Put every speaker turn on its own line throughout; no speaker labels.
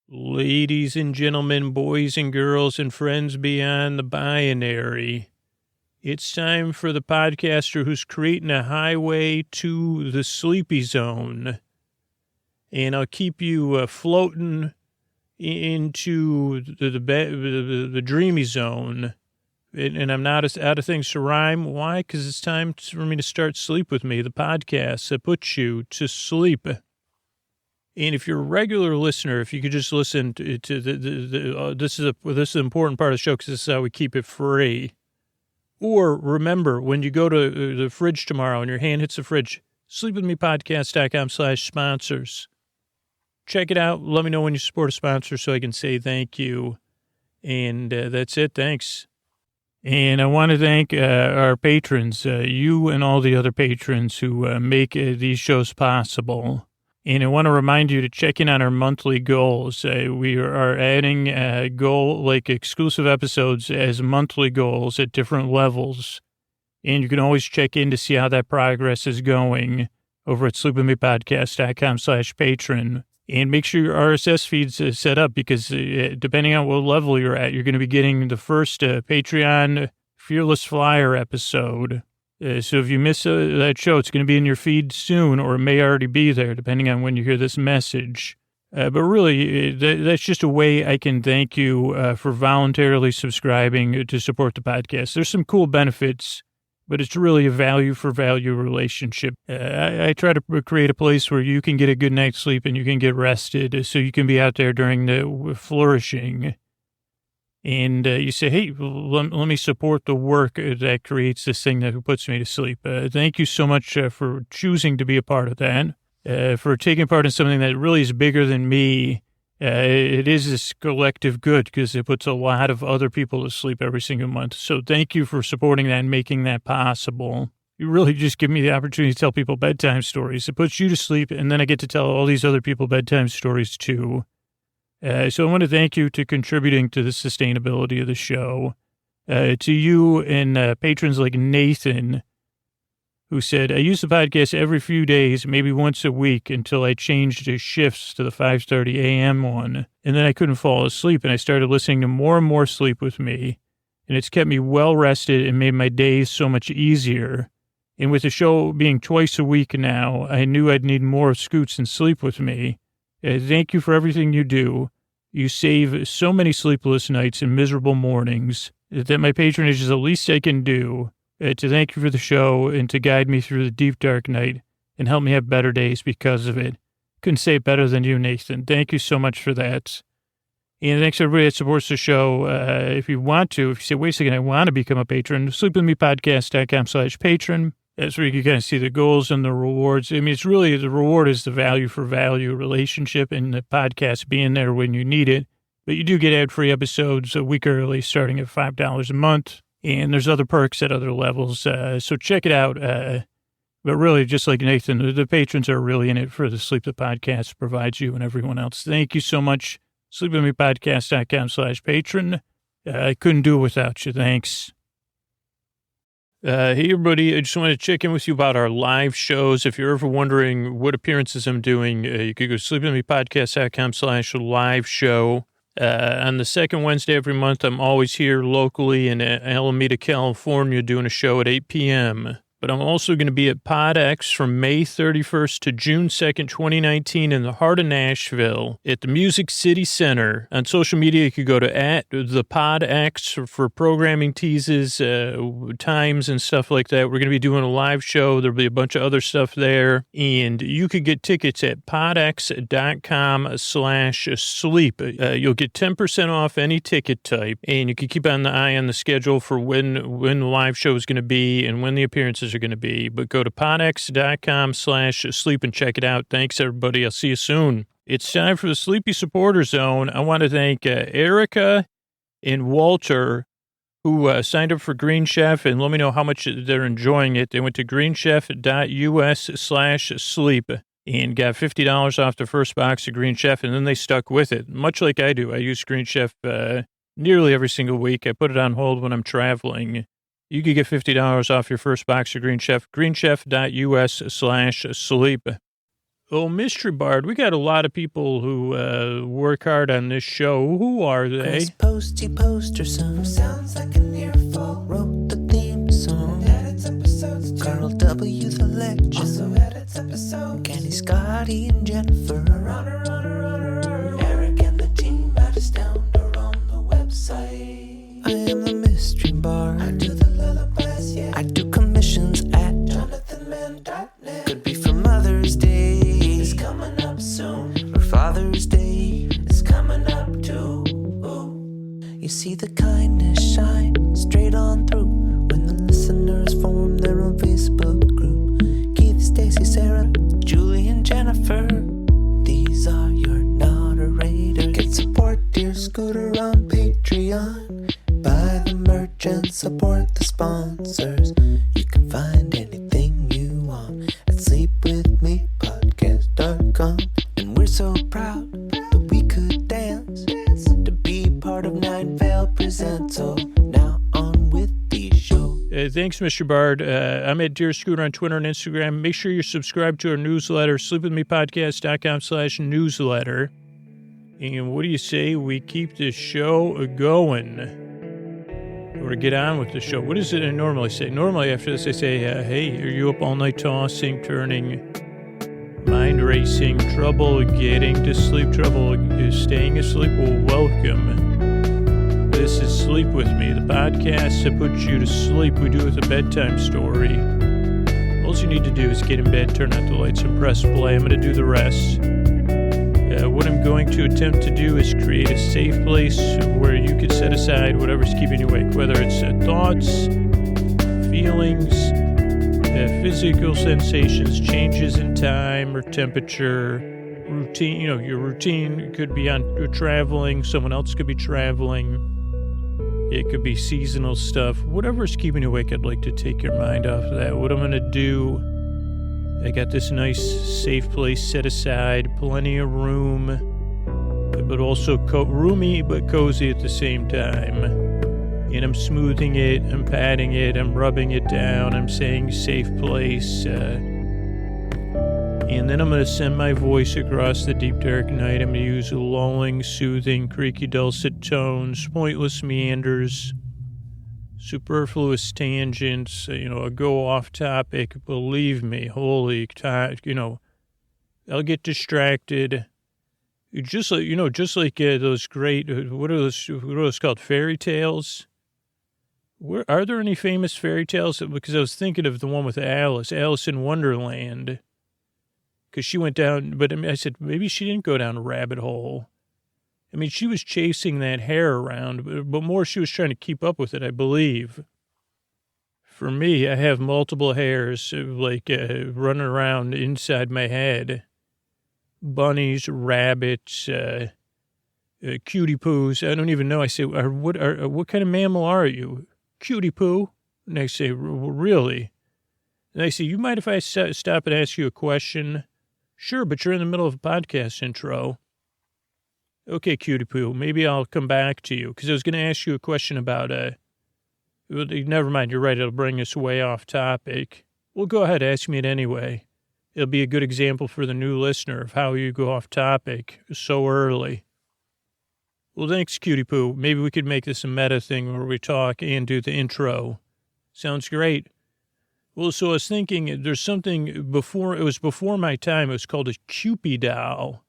Ladies and gentlemen, boys and girls, and friends beyond the binary, it's time for the podcaster who's creating a highway to the sleepy zone. And I'll keep you floating into the dreamy zone. And I'm not out of things to rhyme. Why? Because it's time for me to start Sleep With Me, the podcast that puts you to sleep. And if you're a regular listener, if you could just listen to this is an important part of the show because this is how we keep it free. Or remember, when you go to the fridge tomorrow and your hand hits the fridge, sleepwithmepodcast.com/sponsors. Check it out. Let me know when you support a sponsor so I can say thank you. And that's it. Thanks. And I want to thank our patrons, you and all the other patrons who make these shows possible. And I want to remind you to check in on our monthly goals. We are adding exclusive episodes as monthly goals at different levels. And you can always check in to see how that progress is going over at sleepwithmepodcast.com/patron. And make sure your RSS feed's set up because depending on what level you're at, you're going to be getting the first Patreon Fearless Flyer episode. So if you miss that show, it's going to be in your feed soon, or it may already be there, depending on when you hear this message. But really, that's just a way I can thank you for voluntarily subscribing to support the podcast. There's some cool benefits, but it's really a value-for-value relationship. I try to create a place where you can get a good night's sleep and you can get rested so you can be out there during the flourishing. And you say, hey, let me support the work that creates this thing that puts me to sleep. Thank you so much for choosing to be a part of that, for taking part in something that really is bigger than me. It is this collective good because it puts a lot of other people to sleep every single month. So thank you for supporting that and making that possible. You really just give me the opportunity to tell people bedtime stories. It puts you to sleep, and then I get to tell all these other people bedtime stories too. So I want to thank you to contributing to the sustainability of the show. To you and patrons like Nathan, who said, I use the podcast every few days, maybe once a week, until I changed the shifts to the 5:30 a.m. one. And then I couldn't fall asleep, and I started listening to more and more Sleep With Me. And it's kept me well rested and made my days so much easier. And with the show being twice a week now, I knew I'd need more Scoots and Sleep With Me. Thank you for everything you do. You save so many sleepless nights and miserable mornings that my patronage is the least I can do to thank you for the show and to guide me through the deep, dark night and help me have better days because of it. Couldn't say it better than you, Nathan. Thank you so much for that. And thanks to everybody that supports the show. If you want to, if you say, wait a second, I want to become a patron, sleepwithmepodcast.com/patron. That's where you can kind of see the goals and the rewards. I mean, it's really, the reward is the value for value relationship and the podcast being there when you need it. But you do get ad-free episodes a week early starting at $5 a month. And there's other perks at other levels. So check it out. But really, just like Nathan, the patrons are really in it for the sleep the podcast provides you and everyone else. Thank you so much. sleepwithmepodcast.com/patron. I couldn't do it without you. Thanks. Hey, everybody. I just want to check in with you about our live shows. If you're ever wondering what appearances I'm doing, you could go to sleepwithmepodcast.com/live show. On the second Wednesday every month, I'm always here locally in Alameda, California, doing a show at 8 p.m. But I'm also going to be at PodX from May 31st to June 2nd, 2019 in the heart of Nashville at the Music City Center. On social media, you could go to @thepodX for programming teases, times and stuff like that. We're going to be doing a live show. There'll be a bunch of other stuff there. And you could get tickets at podx.com/sleep. You'll get 10% off any ticket type. And you can keep an eye on the schedule for when the live show is going to be and when the appearances are going to be, but go to podx.com/sleep and check it out. Thanks, everybody. I'll see you soon. It's time for the Sleepy Supporter Zone. I want to thank Erica and Walter, who signed up for Green Chef, and let me know how much they're enjoying it. They went to greenchef.us/sleep and got $50 off the first box of Green Chef, and then they stuck with it, much like I do. I use Green Chef nearly every single week. I put it on hold when I'm traveling. You could get $50 off your first box of Green Chef, greenchef.us/sleep. Oh, Mystery Bard, we got a lot of people who work hard on this show. Who are they?
Chris Posty Poster Son sounds like an earful. Wrote the theme song. Edits episodes too. Carl W. the Legend also edits episodes. Kenny, Scotty, and Jennifer. Runner. Eric and the team at Astound are on the website. I am the Mystery Bard. I do the lullabies, yeah. I do commissions at jonathanmann.net. Could be for Mother's Day. It's coming up soon. Or Father's Day. It's coming up too. You see the kindness shine straight on through when the listeners form their own Facebook group. Keith, Stacy, Sarah, Julie, and Jennifer. These are your moderators. Get support dear Scooter on Patreon. Buy the merch and support the sponsors. You can find anything you want at sleepwithmepodcast.com. And we're so proud that we could dance to be part of Nine Vale Presents. So now on with the show.
Thanks, Mr. Bard. I'm at Dear Scooter on Twitter and Instagram. Make sure you're subscribed to our newsletter, sleepwithmepodcast.com/newsletter. And what do you say we keep the show going? Or get on with the show. What does it normally say? Normally after this I say, hey, are you up all night tossing, turning, mind racing, trouble getting to sleep, trouble staying asleep? Well, welcome. This is Sleep With Me, the podcast that puts you to sleep. We do it with a bedtime story. All you need to do is get in bed, turn out the lights, and press play. I'm going to do the rest. What I'm going to attempt to do is create a safe place where you can set aside whatever's keeping you awake, whether it's thoughts, feelings, physical sensations, changes in time or temperature, routine. You know, your routine could be on traveling. Someone else could be traveling. It could be seasonal stuff. Whatever's keeping you awake, I'd like to take your mind off of that. What I'm going to do, I got this nice safe place set aside, plenty of room, but also roomy but cozy at the same time. And I'm smoothing it, I'm patting it, I'm rubbing it down, I'm saying safe place. And then I'm going to send my voice across the deep dark night. I'm going to use lulling, soothing, creaky dulcet tones, pointless meanders, superfluous tangents, a go off topic. Believe me, holy, I'll get distracted. Just like those great, what are those called? Fairy tales? Are there any famous fairy tales? Because I was thinking of the one with Alice in Wonderland. Because she went down, but I said, maybe she didn't go down a rabbit hole. I mean, she was chasing that hare around, but more she was trying to keep up with it, I believe. For me, I have multiple hares, running around inside my head. Bunnies, rabbits, cutie poos. I don't even know. I say, what kind of mammal are you? Cutie poo? And I say, really? And I say, you mind if I stop and ask you a question? Sure, but you're in the middle of a podcast intro. Okay, cutie poo, maybe I'll come back to you, because I was going to ask you a question about, never mind, you're right, it'll bring us way off topic. Well, go ahead, ask me it anyway. It'll be a good example for the new listener of how you go off topic so early. Well, thanks, cutie poo. Maybe we could make this a meta thing where we talk and do the intro. Sounds great. Well, so I was thinking there's something before my time. It was called a Cupid doll.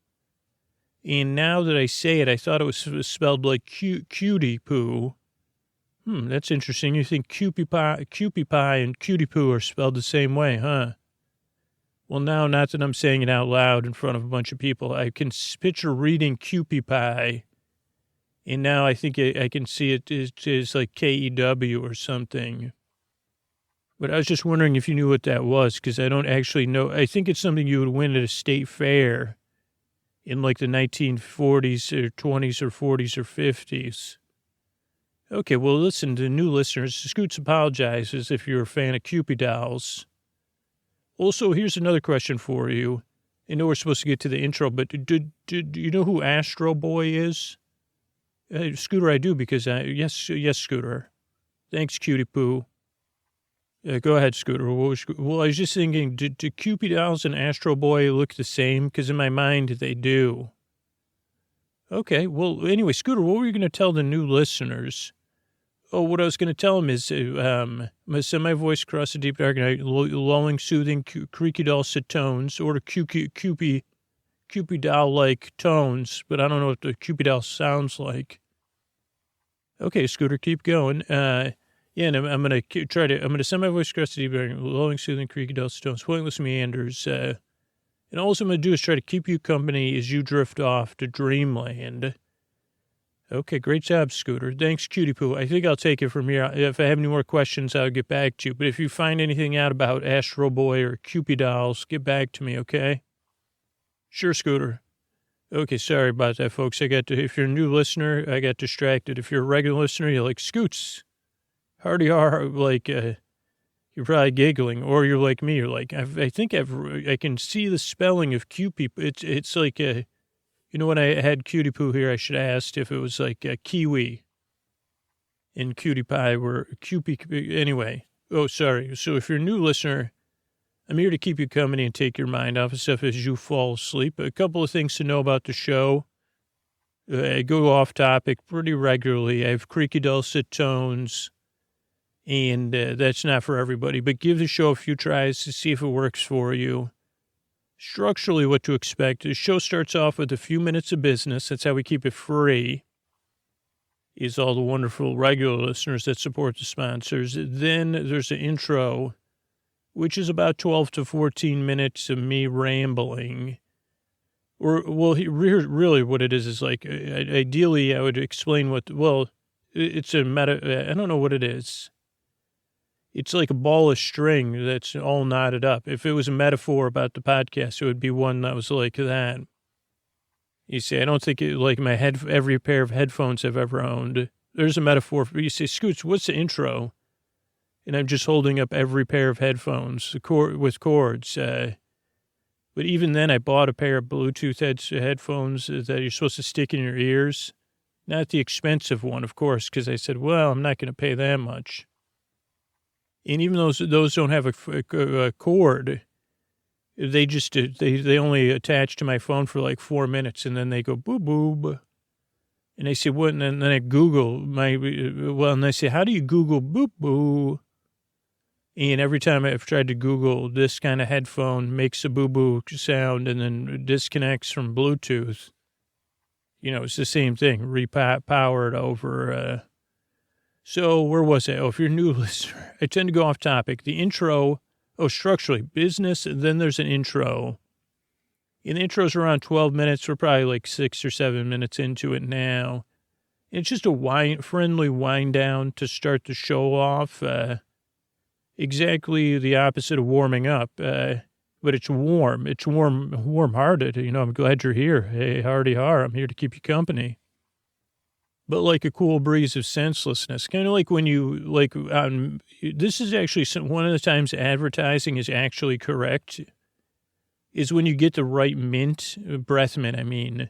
And now that I say it, I thought it was spelled like cutie poo. That's interesting. You think Cupid pie and cutie poo are spelled the same way, huh? Well, now, not that I'm saying it out loud in front of a bunch of people. I can picture reading Cupid pie. And now I think I can see it is like KEW or something. But I was just wondering if you knew what that was, because I don't actually know. I think it's something you would win at a state fair in like the 1940s or 20s or 40s or 50s. Okay, well, listen to new listeners. Scoots apologizes if you're a fan of Cupid dolls. Also, here's another question for you. I know we're supposed to get to the intro, but do you know who Astro Boy is? Scooter, I do, because yes, Scooter. Thanks, cutie poo. Go ahead, Scooter. Well, I was just thinking, do Cupid dolls and Astro Boy look the same? Because in my mind, they do. Okay, well, anyway, Scooter, what were you going to tell the new listeners? Oh, what I was going to tell them is, I'm going to send my voice across the deep dark night, lulling, soothing, creaky dulcet tones, or Cupid doll-like tones, but I don't know what the Cupid doll sounds like. Okay, Scooter, keep going. Yeah, and I'm going to send my voice across the deep dark, lulling, soothing, creaky dulcet tones, pointless meanders, and all I'm going to do is try to keep you company as you drift off to dreamland. Okay, great job, Scooter. Thanks, Cutie Poo. I think I'll take it from here. If I have any more questions, I'll get back to you. But if you find anything out about Astro Boy or Cupid dolls, get back to me, okay? Sure, Scooter. Okay, sorry about that, folks. If you're a new listener, I got distracted. If you're a regular listener, you're like, Scoots, hardy har, like, you're probably giggling, or you're like me. You're like, I can see the spelling of Cupid. It's like when I had Cutie Poo here, I should have asked if it was like kiwi and cutie pie were Cupid. Anyway, oh, sorry. So if you're a new listener, I'm here to keep you company and take your mind off of stuff as you fall asleep. A couple of things to know about the show. I go off topic pretty regularly. I have creaky dulcet tones. And that's not for everybody, but give the show a few tries to see if it works for you. Structurally, what to expect. The show starts off with a few minutes of business. That's how we keep it free. Is all the wonderful regular listeners that support the sponsors. Then there's an intro, which is about 12 to 14 minutes of me rambling. Really what it is like, ideally, I would explain it's a I don't know what it is. It's like a ball of string that's all knotted up. If it was a metaphor about the podcast, it would be one that was like that. You see, I don't think every pair of headphones I've ever owned. There's a metaphor for, you say, Scoots, what's the intro? And I'm just holding up every pair of headphones with cords. But even then, I bought a pair of Bluetooth headphones that you're supposed to stick in your ears. Not the expensive one, of course, because I said, well, I'm not going to pay that much. And even those don't have a cord, they only attach to my phone for like 4 minutes, and then they go boob boob. And I say, what? And then I Google and I say, how do you Google boop boo? And every time I've tried to Google, this kind of headphone makes a boo boo sound and then disconnects from Bluetooth. It's the same thing, repowered over. So where was I? Oh, if you're a new listener, I tend to go off topic. The intro, structurally, business, and then there's an intro. And the intro's around 12 minutes. We're probably like 6 or 7 minutes into it now. And it's just a friendly wind down to start the show off. Exactly the opposite of warming up. But it's warm. It's warm-hearted. I'm glad you're here. Hey, hardy har, I'm here to keep you company. But like a cool breeze of senselessness, kind of like when this is actually one of the times advertising is actually correct, is when you get the right breath mint,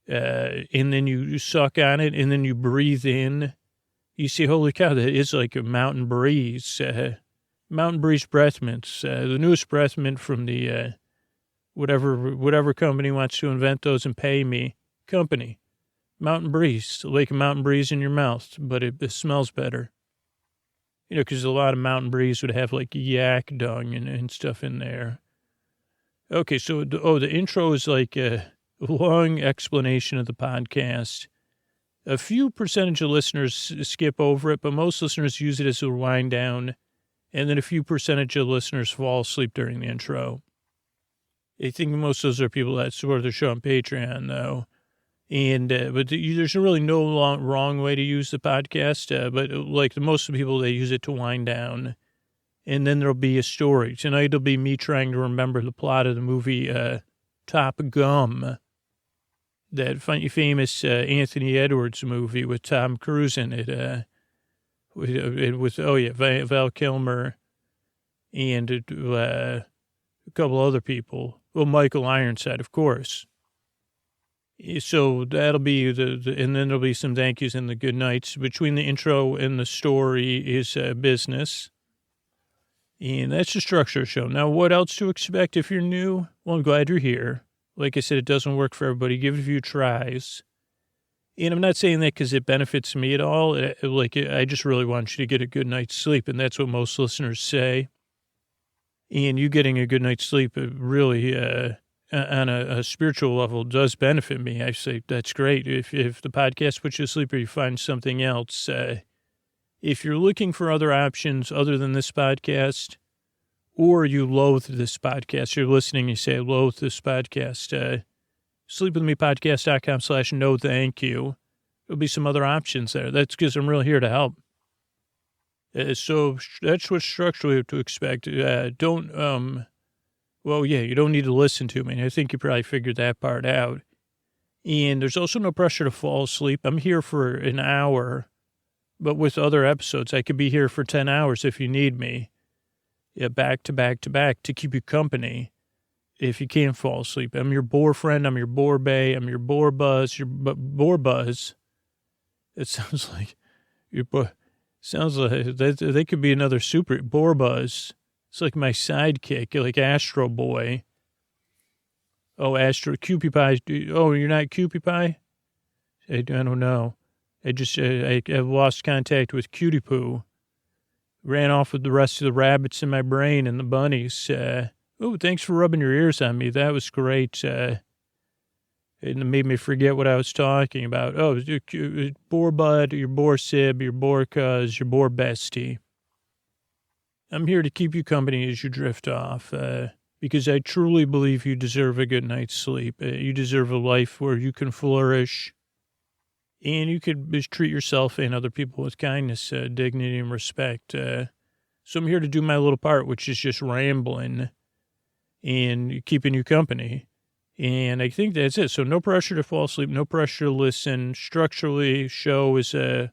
and then you suck on it, and then you breathe in. You see, holy cow, that is like a mountain breeze. Mountain breeze breath mints, the newest breath mint from the whatever company wants to invent those and pay me. Company. Mountain breeze, like a mountain breeze in your mouth, but it smells better. Because a lot of mountain breeze would have like yak dung and stuff in there. Okay, so the intro is like a long explanation of the podcast. A few percentage of listeners skip over it, but most listeners use it as a wind down, and then a few percentage of listeners fall asleep during the intro. I think most of those are people that support the show on Patreon, though. And but there's really no wrong way to use the podcast. But like most of the people, they use it to wind down. And then there'll be a story. Tonight it'll be me trying to remember the plot of the movie Top Gum, that famous Anthony Edwards movie with Tom Cruise in it. Val Kilmer and a couple other people. Well, Michael Ironside, of course. So that'll be and then there'll be some thank yous and the good nights. Between the intro and the story is business. And that's the structure of the show. Now, what else to expect if you're new? Well, I'm glad you're here. Like I said, it doesn't work for everybody. Give it a few tries. And I'm not saying that because it benefits me at all. I just really want you to get a good night's sleep, and that's what most listeners say. And you getting a good night's sleep really, on a spiritual level, does benefit me. I say that's great. If the podcast puts you to sleep or you find something else, if you're looking for other options other than this podcast, or you loathe this podcast, you're listening, you say, I loathe this podcast, sleepwithmepodcast.com/no thank you. There'll be some other options there. That's because I'm really here to help. So that's what structurally you have to expect. You don't need to listen to me. I think you probably figured that part out. And there's also no pressure to fall asleep. I'm here for an hour. But with other episodes, I could be here for 10 hours if you need me. Yeah, back to back to back to keep you company if you can't fall asleep. I'm your bore friend. I'm your bore bae. I'm your bore buzz. Your bore buzz. It sounds like they could be another super bore buzz. It's like my sidekick, like Astro Boy. Oh, Astro Cupie Pie. Oh, you're not Cupie Pie? I don't know. I've lost contact with Cutie Poo. Ran off with the rest of the rabbits in my brain and the bunnies. Thanks for rubbing your ears on me. That was great. It made me forget what I was talking about. Oh, bore bud, your bore sib, your bore cuz, your bore bestie. I'm here to keep you company as you drift off, because I truly believe you deserve a good night's sleep. You deserve a life where you can flourish. And you could just treat yourself and other people with kindness, dignity, and respect. So I'm here to do my little part, which is just rambling and keeping you company. And I think that's it. So no pressure to fall asleep, no pressure to listen. Structurally, show is a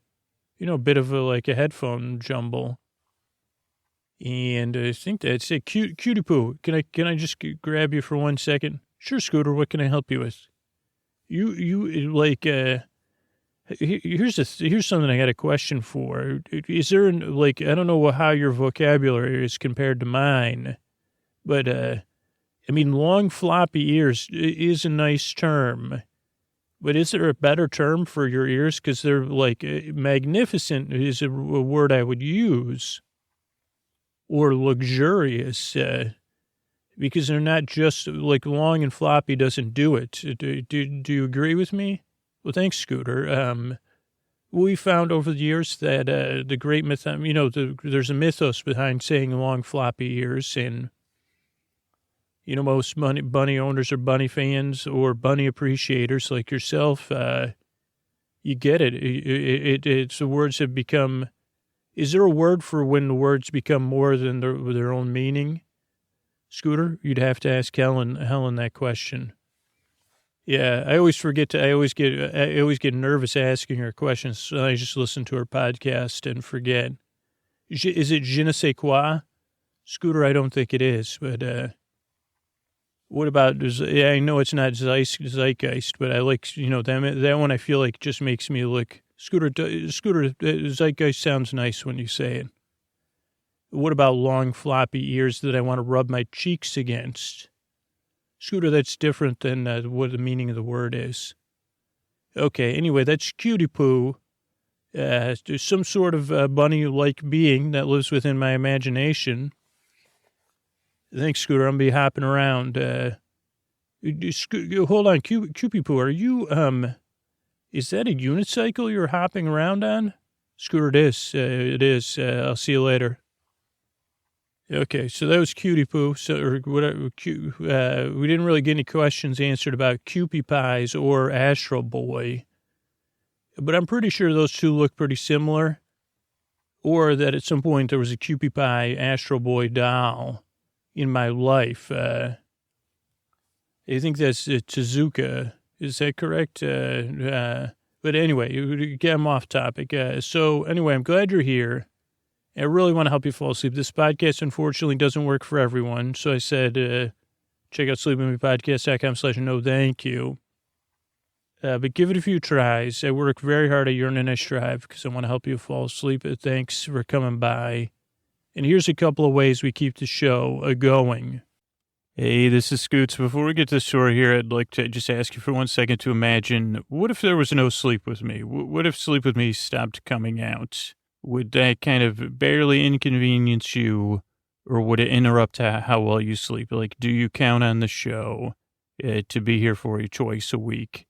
bit of a headphone jumble. And I think that's it. Cutie Poo, can I just grab you for 1 second? Sure, Scooter, what can I help you with? Here's something I got a question for. Is there, I don't know how your vocabulary is compared to mine, but, long floppy ears is a nice term, but is there a better term for your ears? Because they're, magnificent is a word I would use, or luxurious, because they're not just, long and floppy doesn't do it. Do you agree with me? Well, thanks, Scooter. We found over the years that the great myth, there's a mythos behind saying long floppy ears, and most bunny owners are bunny fans or bunny appreciators like yourself. You get it. It's the words have become. Is there a word for when the words become more than their own meaning, Scooter? You'd have to ask Helen that question. Yeah, I always get nervous asking her questions, so I just listen to her podcast and forget. Is it je ne sais quoi? Scooter, I don't think it is, but what about, I know it's not zeitgeist, but I like, that one I feel like just makes me look, Scooter, zeitgeist sounds nice when you say it. What about long floppy ears that I want to rub my cheeks against? Scooter, that's different than what the meaning of the word is. Okay, anyway, that's Cutie Poo. There's some sort of bunny-like being that lives within my imagination. Thanks, Scooter. I'm going to be hopping around. Hold on, Cutie Poo, are you, is that a unicycle you're hopping around on? Scooter, it is. It is. I'll see you later. Okay, so that was Cutie Poo. We didn't really get any questions answered about Cupie Pies or Astro Boy, but I'm pretty sure those two look pretty similar, or that at some point there was a Cupie Pie Astro Boy doll in my life. I think that's Tezuka. Is that correct? But anyway, get them off topic. So anyway, I'm glad you're here. I really want to help you fall asleep. This podcast, unfortunately, doesn't work for everyone. So I said, check out sleepwithmepodcast.com/no thank you. But give it a few tries. I work very hard at Yearn and I Strive because I want to help you fall asleep. Thanks for coming by
And here's a couple of ways we keep the show going.
Hey, this is Scoots. Before we get to the story here, I'd like to just ask you for 1 second to imagine, what if there was no Sleep With Me? What if Sleep With Me stopped coming out? Would that kind of barely inconvenience you, or would it interrupt how well you sleep? Like, do you count on the show to be here for you twice a week?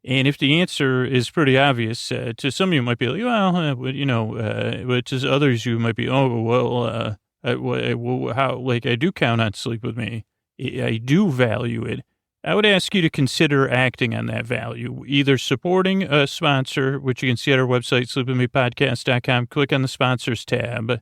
And if the answer is pretty obvious, to some of you might be like, well, but to others you might be, oh, well, how, like, I do count on Sleep With Me. I do value it. I would ask you to consider acting on that value, either supporting a sponsor, which you can see at our website, sleepwithmepodcast.com, click on the sponsors tab,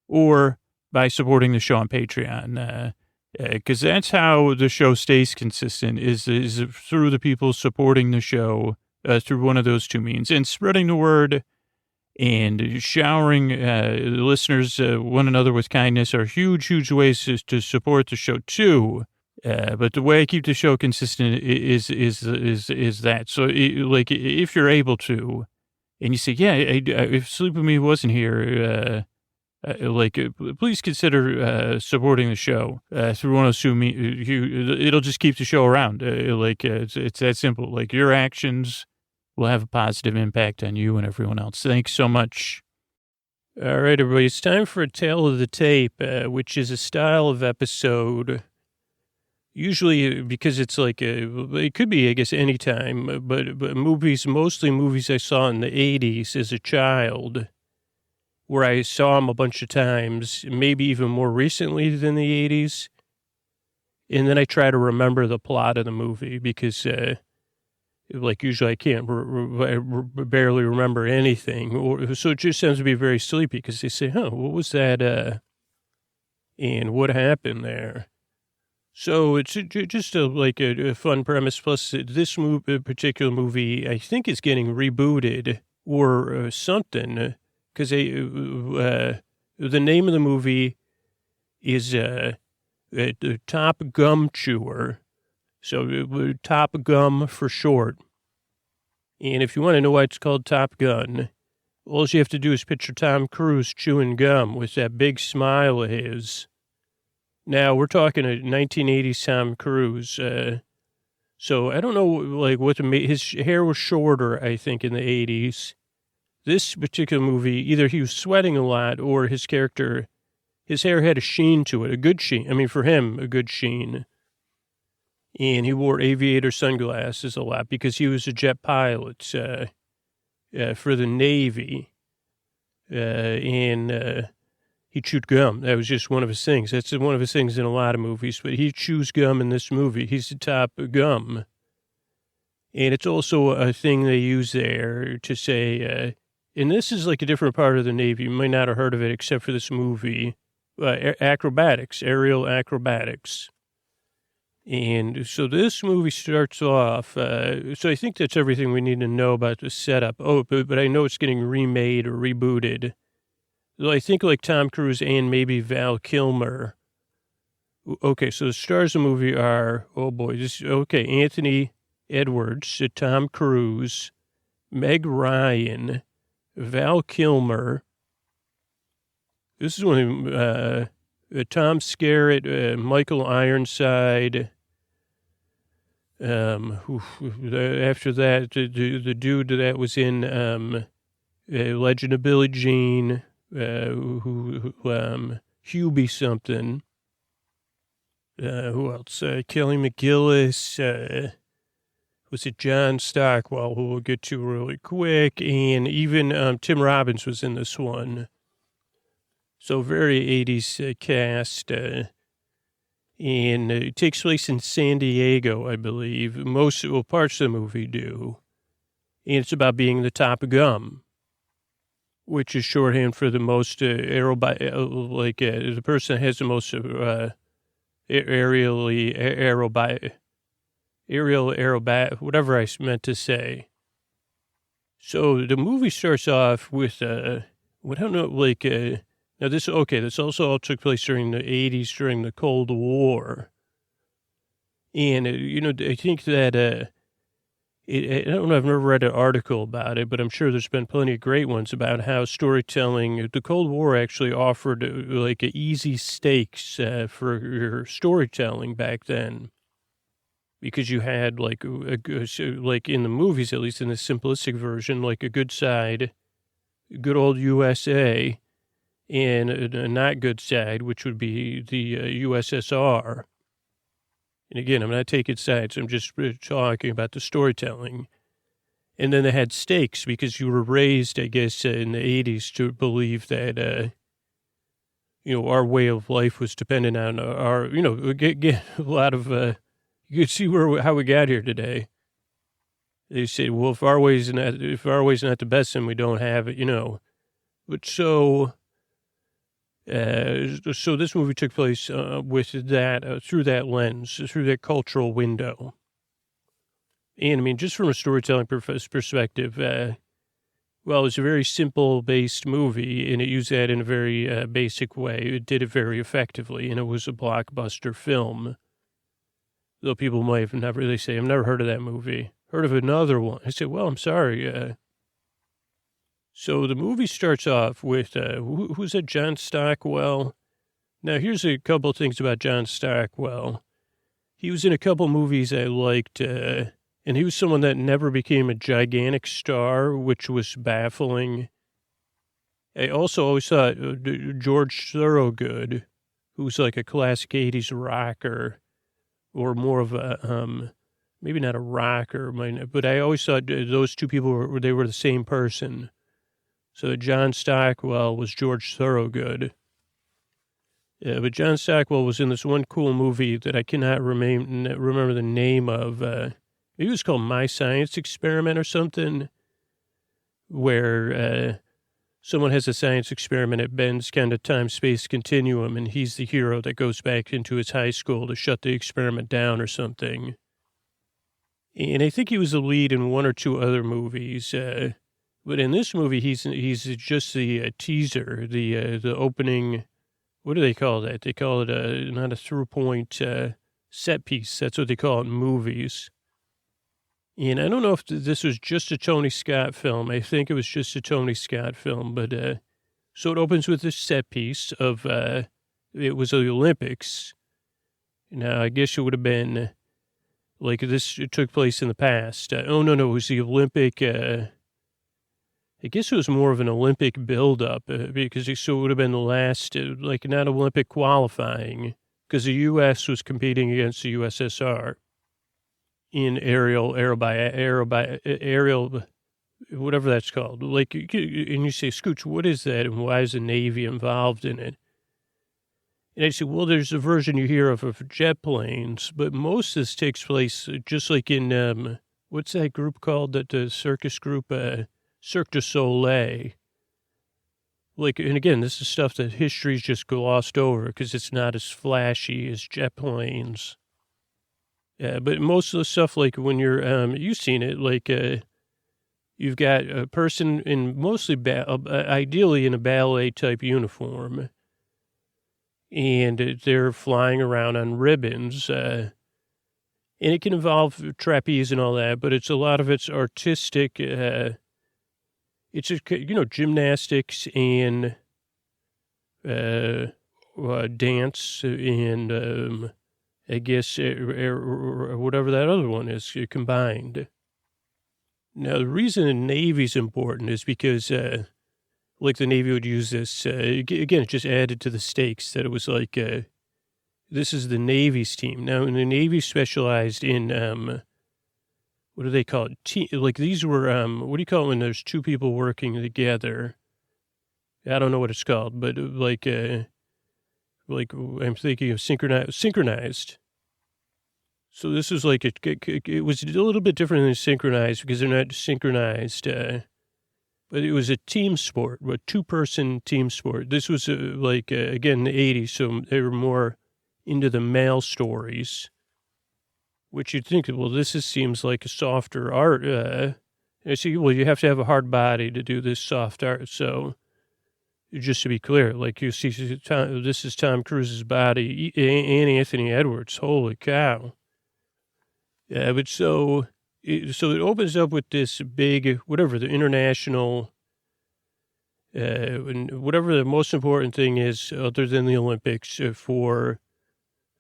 or by supporting the show on Patreon. Because that's how the show stays consistent, is through the people supporting the show through one of those two means, and spreading the word and showering listeners one another with kindness are huge ways to support the show too. But the way I keep the show consistent is that. So like, if you're able to, and you say, yeah, if Sleep With Me wasn't here, please consider supporting the show through one of those two. It'll just keep the show around. It's that simple. Like, your actions will have a positive impact on you and everyone else. Thanks so much.
All right, everybody, it's time for a tale of the tape, which is a style of episode. Usually, because it's like it could be, I guess, any time, but movies, mostly movies I saw in the 80s as a child, where I saw them a bunch of times, maybe even more recently than the 80s. And then I try to remember the plot of the movie because, usually I can't barely remember anything. So it just tends to be very sleepy because they say, what was that? And what happened there? So it's just a fun premise. Plus, this particular movie, I think, is getting rebooted or something. Because the name of the movie is Top Gum Chewer. So Top Gum for short. And if you want to know why it's called Top Gun, all you have to do is picture Tom Cruise chewing gum with that big smile of his. Now, we're talking a 1980s Tom Cruise. So I don't know, his hair was shorter, I think, in the 80s. This particular movie, either he was sweating a lot or his character, his hair had a sheen to it, a good sheen. I mean, for him, a good sheen. And he wore aviator sunglasses a lot because he was a jet pilot for the Navy. And he chewed gum. That was just one of his things. That's one of his things in a lot of movies. But he chews gum in this movie. He's the top gum. And it's also a thing they use there to say, and this is like a different part of the Navy. You might not have heard of it except for this movie. Acrobatics, aerial acrobatics. And so this movie starts off, so I think that's everything we need to know about the setup. Oh, but I know it's getting remade or rebooted. So I think like Tom Cruise and maybe Val Kilmer. Okay, so the stars of the movie are, Anthony Edwards, Tom Cruise, Meg Ryan, Val Kilmer. This is one of Tom Skerritt, Michael Ironside. After that, the dude that was in Legend of Billie Jean, Hubie something. Who else? Kelly McGillis. Was it John Stockwell, who we'll get to really quick? And even Tim Robbins was in this one. So very 80s cast. And it takes place in San Diego, I believe. Parts of the movie do. And it's about being the top gum, which is shorthand for the most the person that has the most whatever I meant to say. So the movie starts off with, now this also all took place during the 80s, during the Cold War. And, I think that I don't know, I've never read an article about it, but I'm sure there's been plenty of great ones about how storytelling, the Cold War actually offered like a easy stakes for your storytelling back then. Because you had like like in the movies, at least in the simplistic version, like a good side, good old USA, and a not good side, which would be the USSR. And again, I'm not taking sides. I'm just talking about the storytelling. And then they had stakes because you were raised, I guess, in the 80s to believe that, our way of life was dependent on our, get a lot of, you could see how we got here today. They say, well, if our way's not the best, then we don't have it, But so this movie took place with that through that lens, through that cultural window. And I mean, just from a storytelling perspective, well, it's a very simple-based movie, and it used that in a very basic way. It did it very effectively, and it was a blockbuster film. Though people might have never, they say, I've never heard of that movie. Heard of another one. I said, well, I'm sorry. So the movie starts off with, who's that, John Stockwell? Now, here's a couple things about John Stockwell. He was in a couple movies I liked, and he was someone that never became a gigantic star, which was baffling. I also always thought George Thorogood, who's like a classic 80s rocker, or more of a, maybe not a rocker, but I always thought those two people were the same person. So John Stockwell was George Thorogood. But John Stockwell was in this one cool movie that I cannot remember the name of. Maybe it was called My Science Experiment or something, where someone has a science experiment at Ben's kind of time-space continuum, and he's the hero that goes back into his high school to shut the experiment down or something. And I think he was the lead in one or two other movies. But in this movie, he's just the teaser, the opening. What do they call that? They call it not a through point set piece. That's what they call it in movies. And I don't know if this was just a Tony Scott film. I think it was just a Tony Scott film. But so it opens with this set piece of it was the Olympics. Now I guess it would have been like this. It took place in the past. No, it was the Olympic. I guess it was more of an Olympic buildup because it would have been the last, like not Olympic qualifying, because the U.S. was competing against the USSR in aerial, whatever that's called. Like, and you say, Scooch, what is that, and why is the Navy involved in it? And I say, well, there's a version you hear of jet planes, but most of this takes place just like in what's that group called? That the circus group. Cirque du Soleil. Like, and again, this is stuff that history's just glossed over because it's not as flashy as jet planes. But most of the stuff, like when you're, you've seen it, like you've got a person in mostly, ideally in a ballet type uniform, and they're flying around on ribbons, and it can involve trapeze and all that, but a lot of it's artistic, it's just, gymnastics and dance and I guess whatever that other one is combined. Now, the reason the Navy's important is because, like the Navy would use this, again, it just added to the stakes that it was like, this is the Navy's team. Now, the Navy specialized in, what do they call it? Like these were, what do you call it when there's two people working together? I don't know what it's called, but like I'm thinking of synchronized. So this was like, it was a little bit different than synchronized because they're not synchronized, but it was a team sport, a two-person team sport. This was again, the 80s, so they were more into the male stories. Which you'd think, well, seems like a softer art. I see, well, you have to have a hard body to do this soft art. So, just to be clear, like you see, this is Tom Cruise's body and Anthony Edwards. Holy cow. Yeah, but so So it opens up with this big, whatever the international, whatever the most important thing is other than the Olympics for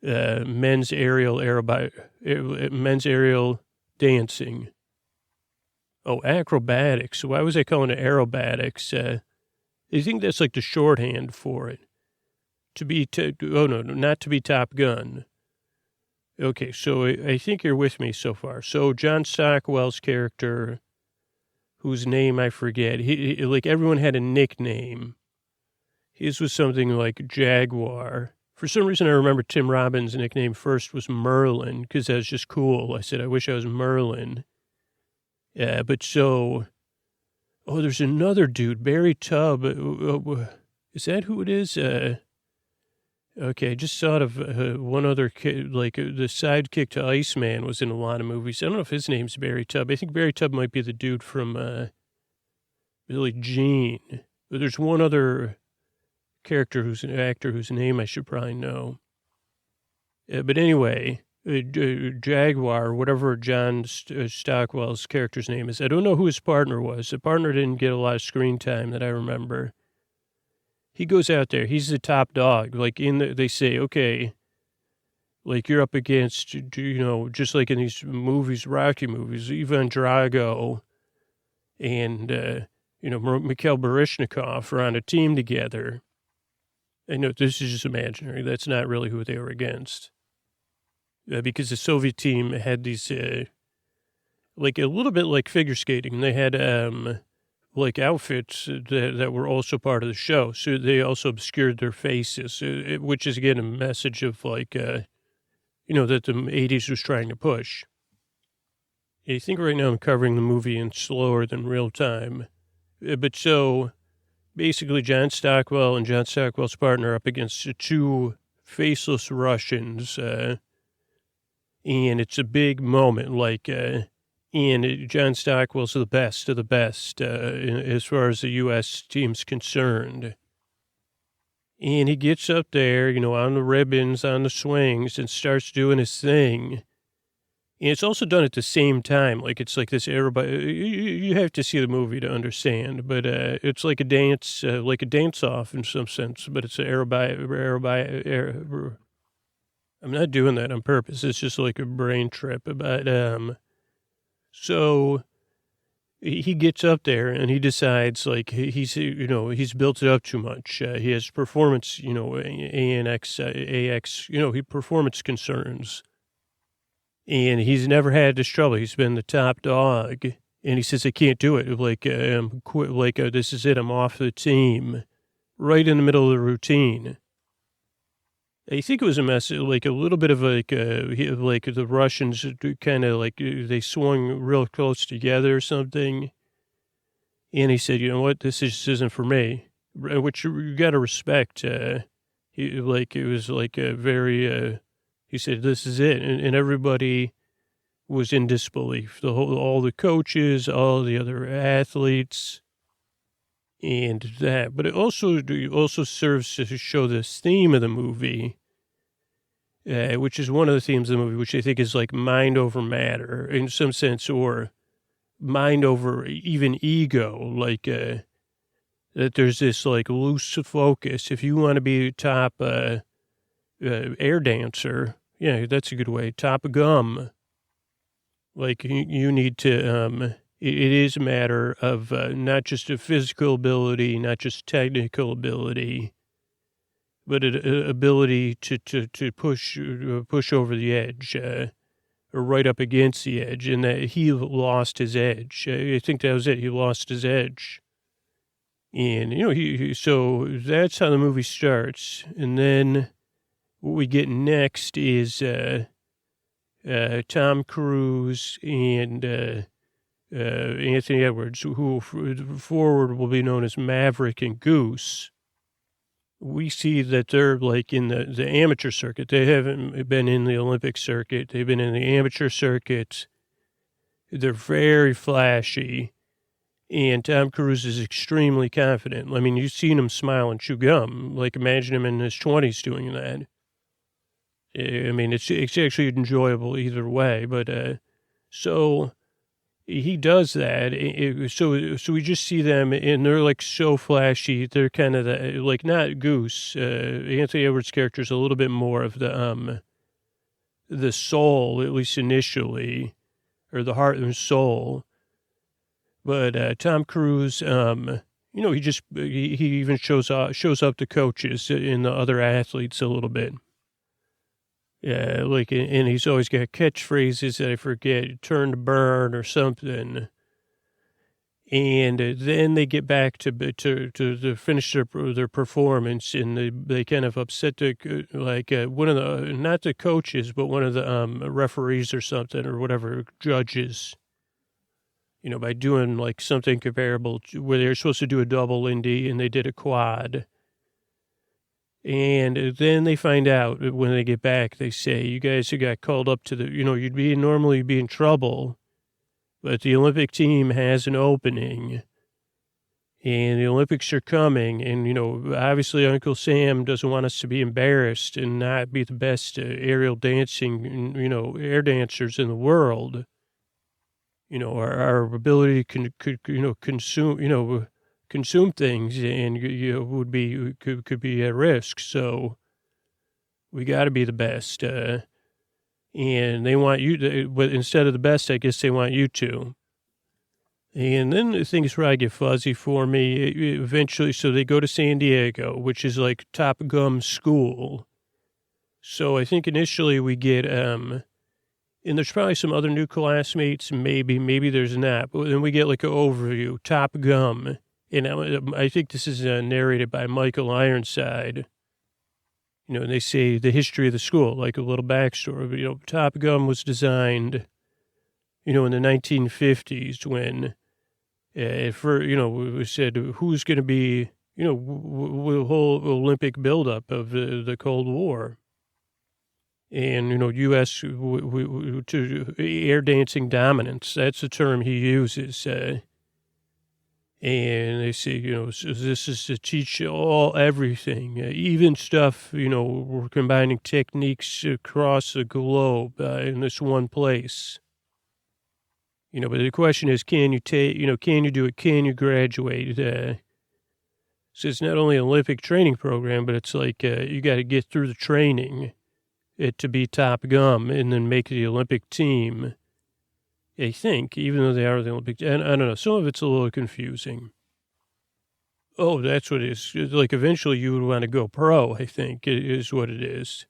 men's men's aerial dancing. Oh, acrobatics. Why was I calling it aerobatics? I think that's like the shorthand for it. Not to be Top Gun. Okay, so I think you're with me so far. So John Stockwell's character, whose name I forget, he like everyone had a nickname. His was something like Jaguar. For some reason, I remember Tim Robbins' nickname first was Merlin, because that was just cool. I said, I wish I was Merlin. There's another dude, Barry Tubb. Is that who it is? Okay, I just thought of one other kid, like the sidekick to Iceman was in a lot of movies. I don't know if his name's Barry Tubb. I think Barry Tubb might be the dude from Billie Jean. But there's one other character who's an actor whose name I should probably know. But anyway, Jaguar, whatever John Stockwell's character's name is, I don't know who his partner was. The partner didn't get a lot of screen time that I remember. He goes out there. He's the top dog. Like they say, okay, like you're up against, just like in these movies, Rocky movies, Ivan Drago and, Mikhail Baryshnikov are on a team together. I know this is just imaginary. That's not really who they were against. Because the Soviet team had these, like a little bit like figure skating. They had, like outfits that were also part of the show. So they also obscured their faces, which is again a message of like, that the 80s was trying to push. I think right now I'm covering the movie in slower than real time. But so basically John Stockwell and John Stockwell's partner up against two faceless Russians. And it's a big moment, like, and John Stockwell's the best of the best as far as the U.S. team's concerned. And he gets up there, on the ribbons, on the swings, and starts doing his thing. And it's also done at the same time. Like, it's like this, everybody, you have to see the movie to understand, but it's like a dance off in some sense, but it's I'm not doing that on purpose. It's just like a brain trip. But, so he gets up there and he decides like he's built it up too much. He has performance, performance concerns. And he's never had this trouble. He's been the top dog. And he says, I can't do it. Like, this is it. I'm off the team. Right in the middle of the routine. I think it was a mess, like a little bit of like the Russians kind of like they swung real close together or something. And he said, you know what, this isn't for me, which you got to respect. It was like a very, he said, this is it. And everybody was in disbelief. All the coaches, all the other athletes. And that, but it also serves to show this theme of the movie, which is one of the themes of the movie, which I think is like mind over matter in some sense, or mind over even ego, like that there's this like loose focus. If you want to be top air dancer, yeah, that's a good way, top gum, like you need to it is a matter of not just a physical ability, not just technical ability, but an ability to push over the edge, or right up against the edge, and that he lost his edge. I think that was it. He lost his edge. And, so that's how the movie starts. And then what we get next is Tom Cruise and Anthony Edwards, who forward will be known as Maverick and Goose. We see that they're like in the amateur circuit. They haven't been in the Olympic circuit. They've been in the amateur circuit. They're very flashy. And Tom Cruise is extremely confident. I mean, you've seen him smile and chew gum. Like, imagine him in his 20s doing that. I mean, it's actually enjoyable either way. But so he does that. So we just see them, and they're like so flashy. They're kind of like not Goose. Anthony Edwards' character is a little bit more of the soul, at least initially, or the heart and soul. But Tom Cruise, he even shows up to coaches and the other athletes a little bit. Yeah, and he's always got catchphrases that I forget, turn to burn or something. And then they get back to finish their performance, and they kind of upset one of the, not the coaches, but one of the referees or something, or whatever, judges, by doing like something comparable to where they're supposed to do a double Indy and they did a quad. And then they find out when they get back, they say, you guys who got called up to you'd normally be in trouble, but the Olympic team has an opening and the Olympics are coming. And, obviously Uncle Sam doesn't want us to be embarrassed and not be the best aerial dancing, air dancers in the world. Our ability to consume things and could be at risk. So we got to be the best. And they want you to, but instead of the best, I guess they want you to. And then things probably get fuzzy for me eventually. So they go to San Diego, which is like Top Gun school. So I think initially we get, and there's probably some other new classmates. Maybe there's not, but then we get like an overview, Top Gun. And I think this is narrated by Michael Ironside. And they say the history of the school, like a little backstory. But, Top Gun was designed, in the 1950s when, we said who's going to be, the whole Olympic buildup of the Cold War. And, U.S. To air dancing dominance. That's the term he uses. And they say, so this is to teach everything, even stuff, we're combining techniques across the globe in this one place. But the question is, can you do it? Can you graduate? So it's not only an Olympic training program, but it's like you got to get through the training to be Top Gun and then make the Olympic team. I think, even though they are the Olympic, and I don't know, some of it's a little confusing. Oh, that's what it is. Like, eventually you would want to go pro, I think, is what it is.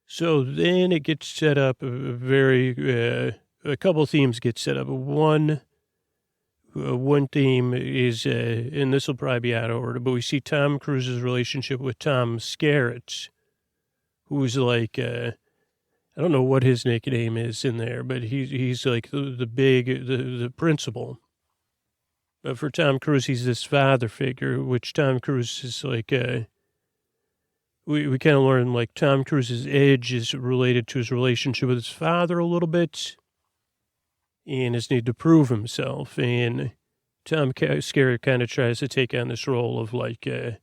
So then it gets set up a couple themes get set up. One theme is, and this will probably be out of order, but we see Tom Cruise's relationship with Tom Skerritt, who's like, I don't know what his nickname is in there, but he's like the principal. But for Tom Cruise, he's this father figure, which Tom Cruise is like, we kind of learn like Tom Cruise's edge is related to his relationship with his father a little bit and his need to prove himself. And Tom Skerritt kind of tries to take on this role of like, I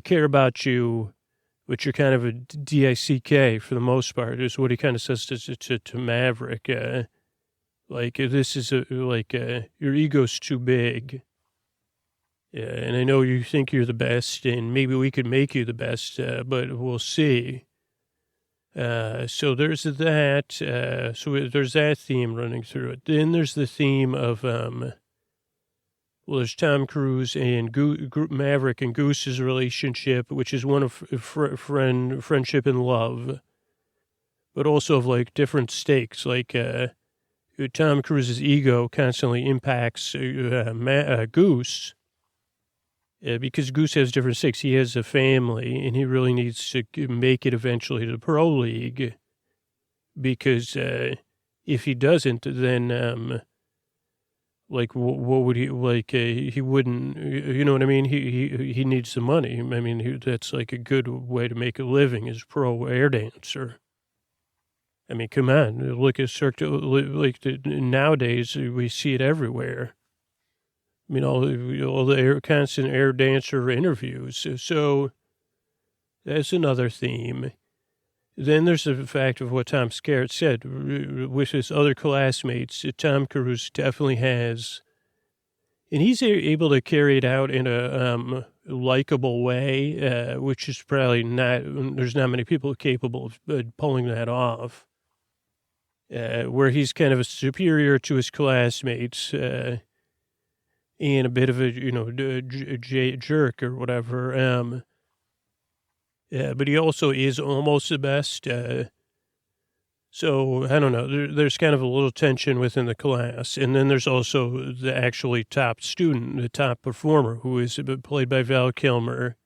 care about you, but you're kind of a DICK for the most part, is what he kind of says to Maverick. Like, this is your ego's too big. And I know you think you're the best, and maybe we could make you the best, but we'll see. So there's that. So there's that theme running through it. Then there's the theme of, there's Tom Cruise and Maverick and Goose's relationship, which is one of friendship and love, but also of like different stakes. Like Tom Cruise's ego constantly impacts Goose because Goose has different stakes. He has a family, and he really needs to make it eventually to the pro league because if he doesn't, then like, what would he, like, he wouldn't, you know what I mean? He needs the money. I mean, that's like a good way to make a living as pro air dancer. I mean, come on, look at nowadays we see it everywhere. I mean, all the constant air dancer interviews. So that's another theme. Then there's the fact of what Tom Skerritt said. With his other classmates, Tom Cruise definitely has, and he's able to carry it out in a likable way, which is probably not, there's not many people capable of pulling that off, where he's kind of a superior to his classmates and a bit of a, jerk or whatever. But he also is almost the best. So I don't know. There's kind of a little tension within the class. And then there's also the actually top student, the top performer, who is played by Val Kilmer.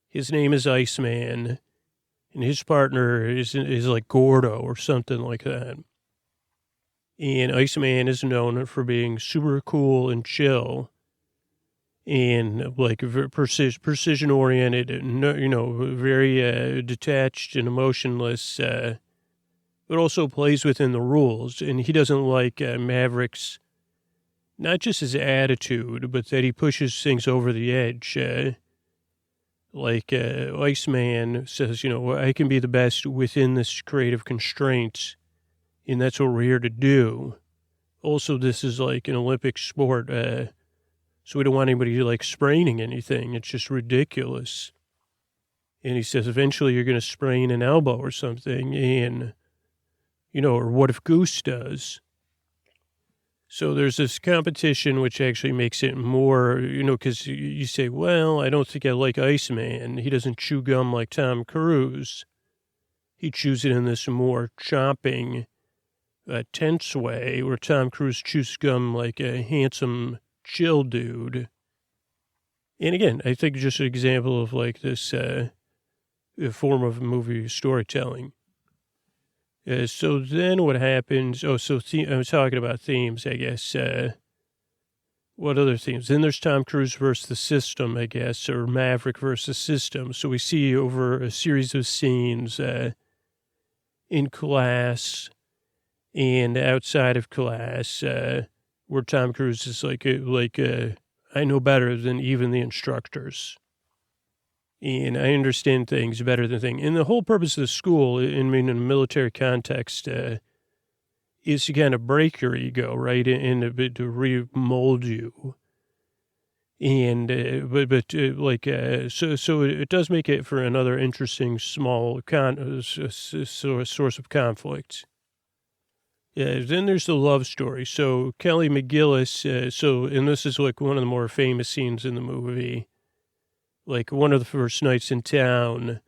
His name is Iceman, and his partner is like Gordo or something like that. And Iceman is known for being super cool and chill, and like precision oriented, very detached and emotionless, but also plays within the rules. And he doesn't like Maverick's, not just his attitude, but that he pushes things over the edge. Iceman says, I can be the best within this creative constraints, and that's what we're here to do. Also, this is like an Olympic sport, so we don't want anybody like spraining anything. It's just ridiculous. And he says, eventually you're going to sprain an elbow or something, and, or what if Goose does? So there's this competition, which actually makes it more, because you say, well, I don't think I like Iceman. He doesn't chew gum like Tom Cruise. He chews it in this more chomping, tense way, where Tom Cruise chews gum like a handsome, chill dude. And again, I think just an example of like this form of movie storytelling. So then what happens? I was talking about themes, I guess. What other themes? Then there's Tom Cruise versus the system, I guess, or Maverick versus the system. So we see over a series of scenes in class and outside of class where Tom Cruise is like I know better than even the instructors. And I understand things better than things. And the whole purpose of the school, in a military context, is to kind of break your ego, right, and to remold you. And so it does make it for another interesting small source of conflict. Then there's the love story. So Kelly McGillis, and this is like one of the more famous scenes in the movie. Like one of the first nights in town,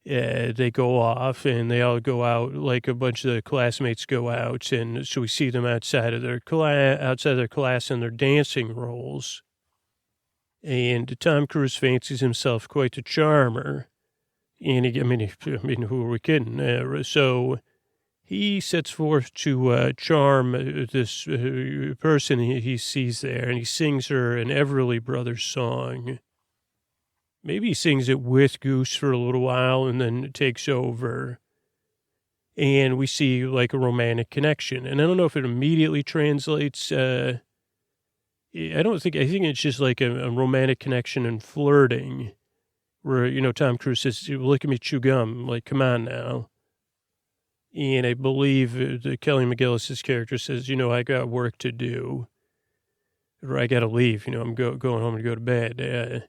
they go off and they all go out, like a bunch of the classmates go out. And so we see them outside of their class in their dancing roles. And Tom Cruise fancies himself quite a charmer. And who are we kidding? So he sets forth to charm this person he sees there, and he sings her an Everly Brothers song. Maybe he sings it with Goose for a little while and then takes over. And we see like a romantic connection. And I don't know if it immediately translates. I think it's just like a romantic connection and flirting where, Tom Cruise says, look at me chew gum. Like, come on now. And I believe Kelly McGillis' character says, I got work to do. Or I got to leave. I'm going home to go to bed.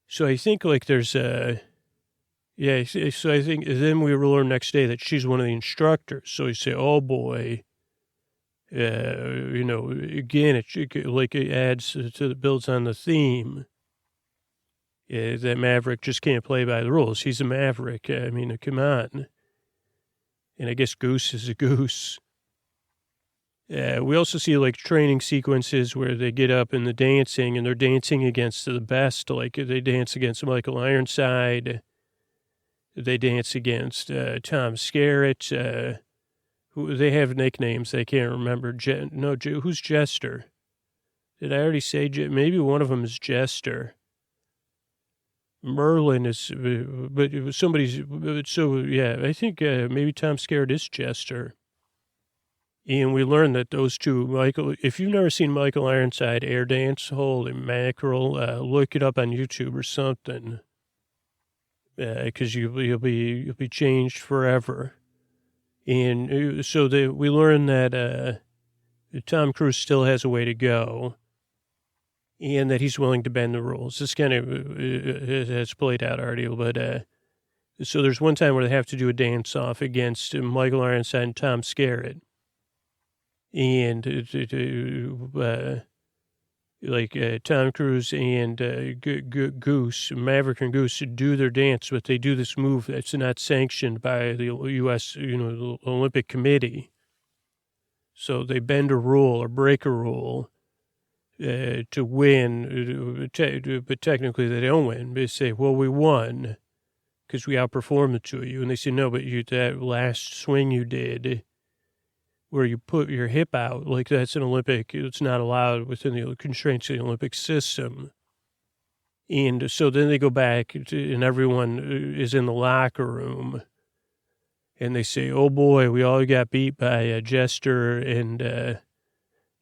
So I think like there's so I think then we learn next day that she's one of the instructors. So you say, oh boy, again, it adds builds on the theme that Maverick just can't play by the rules. He's a Maverick. Come on. And I guess Goose is a goose. We also see like training sequences where they get up in the dancing and they're dancing against the best. Like they dance against Michael Ironside. They dance against Tom Skerritt. Who they have nicknames. I can't remember. Who's Jester? Did I already say? Maybe one of them is Jester. Merlin is, but it was somebody's. So yeah, I think maybe Tom Skerritt is Jester. And we learned that those two, Michael, if you've never seen Michael Ironside air dance, holy mackerel, look it up on YouTube or something. because you'll be changed forever. And so we learn that Tom Cruise still has a way to go, and that he's willing to bend the rules. This kind of has played out already, but so there's one time where they have to do a dance-off against Michael Ironside and Tom Skerritt. And Tom Cruise and Goose, Maverick and Goose, do their dance, but they do this move that's not sanctioned by the U.S., the Olympic Committee. So they bend a rule or break a rule to win, but technically they don't win. They say, well, we won because we outperformed the two of you. And they say, no, but that last swing you did where you put your hip out, like that's an Olympic, it's not allowed within the constraints of the Olympic system. And so then they go back and everyone is in the locker room and they say, oh boy, we all got beat by Jester and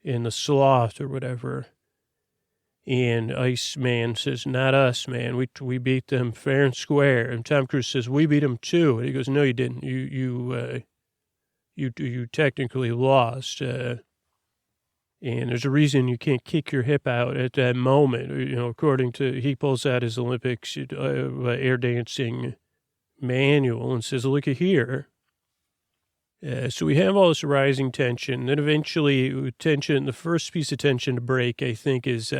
the Sloth or whatever. And Iceman says, not us, man. We beat them fair and square. And Tom Cruise says, we beat them too. And he goes, no, you didn't. You technically lost. And there's a reason you can't kick your hip out at that moment. According to, he pulls out his Olympics air dancing manual and says, look at here. So we have all this rising tension. Then eventually the first piece of tension to break, I think, is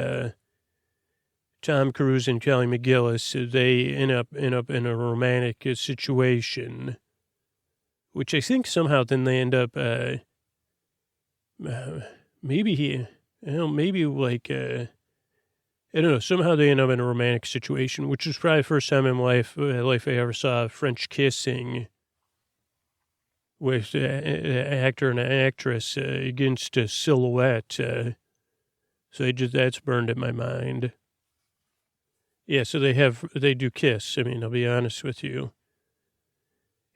Tom Cruise and Kelly McGillis. They end up in a romantic situation, which I think somehow then they end up, maybe I don't know, somehow they end up in a romantic situation, which was probably the first time in life I ever saw French kissing with an actor and an actress against a silhouette. So that's burned in my mind. Yeah, so they do kiss. I mean, I'll be honest with you.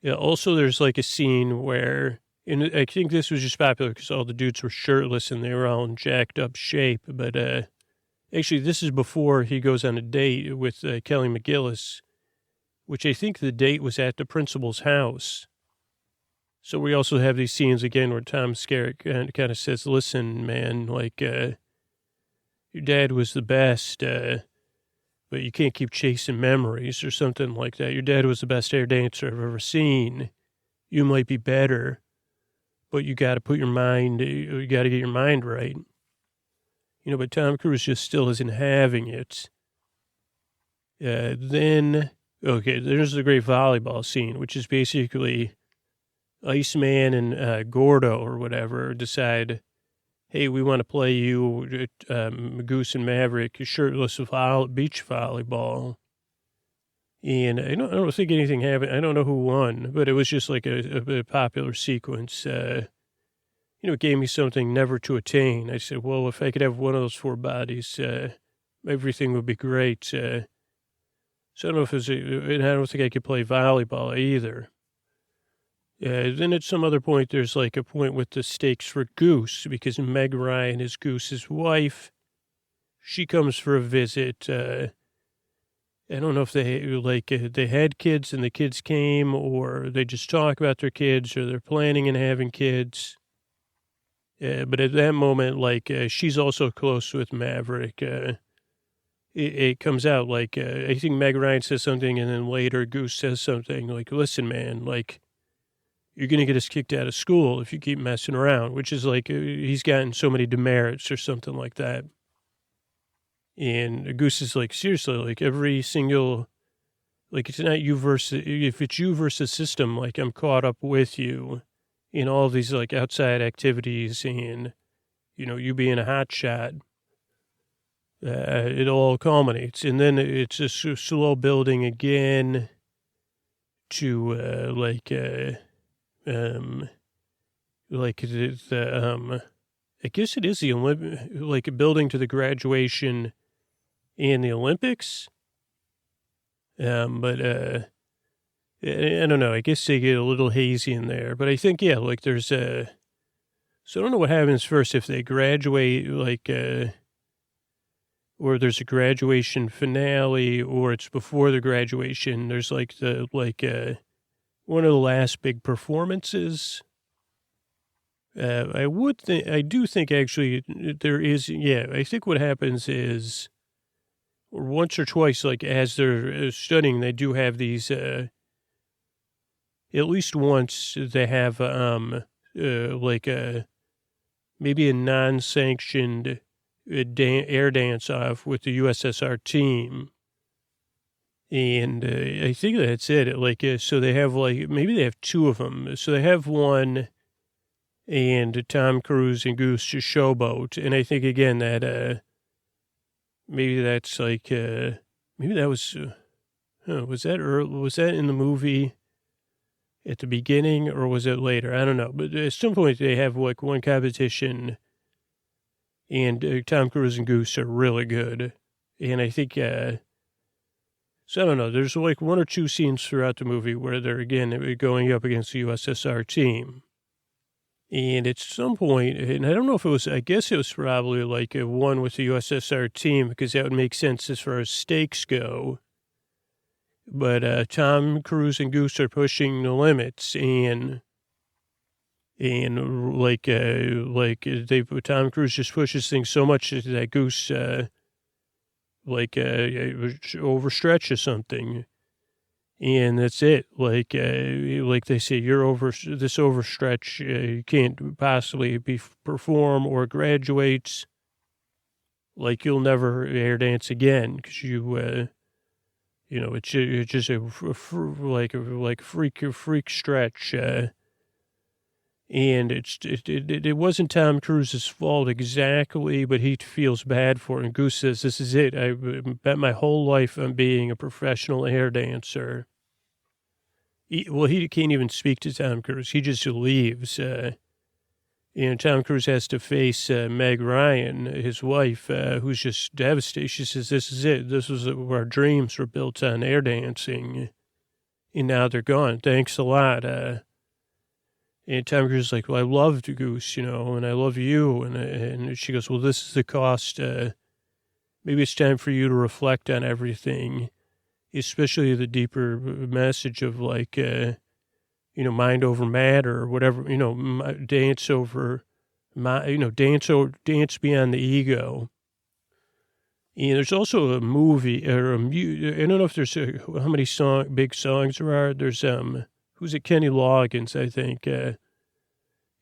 Yeah, also there's like a scene where, and I think this was just popular because all the dudes were shirtless and they were all in jacked up shape. But actually, this is before he goes on a date with Kelly McGillis, which I think the date was at the principal's house. So we also have these scenes again where Tom Skerritt kind of says, listen, man, like your dad was the best, but you can't keep chasing memories or something like that. Your dad was the best air dancer I've ever seen. You might be better, but you got to get your mind right. But Tom Cruise just still isn't having it. Then, okay, there's the great volleyball scene, which is basically Iceman and Gordo or whatever decide, hey, we want to play you Goose and Maverick shirtless beach volleyball. And I don't think anything happened. I don't know who won, but it was just like a popular sequence. It gave me something never to attain. I said, well, if I could have one of those four bodies, everything would be great. So I don't know if and I don't think I could play volleyball either. Then at some other point, there's like a point with the stakes for Goose because Meg Ryan is Goose's wife. She comes for a visit. I don't know if they had kids and the kids came, or they just talk about their kids, or they're planning on having kids. But at that moment, she's also close with Maverick. It comes out I think Meg Ryan says something, and then later Goose says something like, listen, man, you're going to get us kicked out of school if you keep messing around, which is he's gotten so many demerits or something like that. And Goose is seriously, every single, it's not you versus, if it's you versus system, I'm caught up with you in all these outside activities and, you being a hot shot. It all culminates. And then it's a slow building again to I guess it is the Olympic, building to the graduation in the Olympics. But I don't know. I guess they get a little hazy in there. But I think, yeah, there's so I don't know what happens first if they graduate, or there's a graduation finale, or it's before the graduation. There's one of the last big performances. I do think actually there is, I think what happens is once or twice, like as they're studying, they do have these, at least once they have, maybe a non-sanctioned air dance off with the USSR team. And I think that's it. So they have maybe they have two of them. So they have one, and Tom Cruise and Goose just showboat. And I think, again, that maybe that's maybe that was, was that in the movie at the beginning, or was it later? I don't know. But at some point they have one competition, and Tom Cruise and Goose are really good. And I think, so I don't know, there's one or two scenes throughout the movie where they're, again, going up against the USSR team. And at some point, and I don't know if it was, I guess it was probably a one with the USSR team, because that would make sense as far as stakes go. But Tom Cruise and Goose are pushing the limits, and Tom Cruise just pushes things so much that Goose overstretches something. And that's it. Like they say, you're over this overstretch. You can't possibly perform or graduate. Like you'll never air dance again because it's just a freak stretch. And it wasn't Tom Cruise's fault exactly, but he feels bad for it. And Goose says, "This is it. I bet my whole life on being a professional air dancer." He can't even speak to Tom Cruise. He just leaves. Tom Cruise has to face Meg Ryan, his wife, who's just devastated. She says, "This is it. This was our dreams were built on air dancing, and now they're gone. Thanks a lot." And Tom Cruise is like, "Well, I loved Goose, and I love you." And she goes, "Well, this is the cost. Maybe it's time for you to reflect on everything, especially the deeper message of mind over matter or whatever, dance over, dance beyond the ego." And there's also a movie or I don't know if there's how many big songs there are. There's, who's it? Kenny Loggins, I think.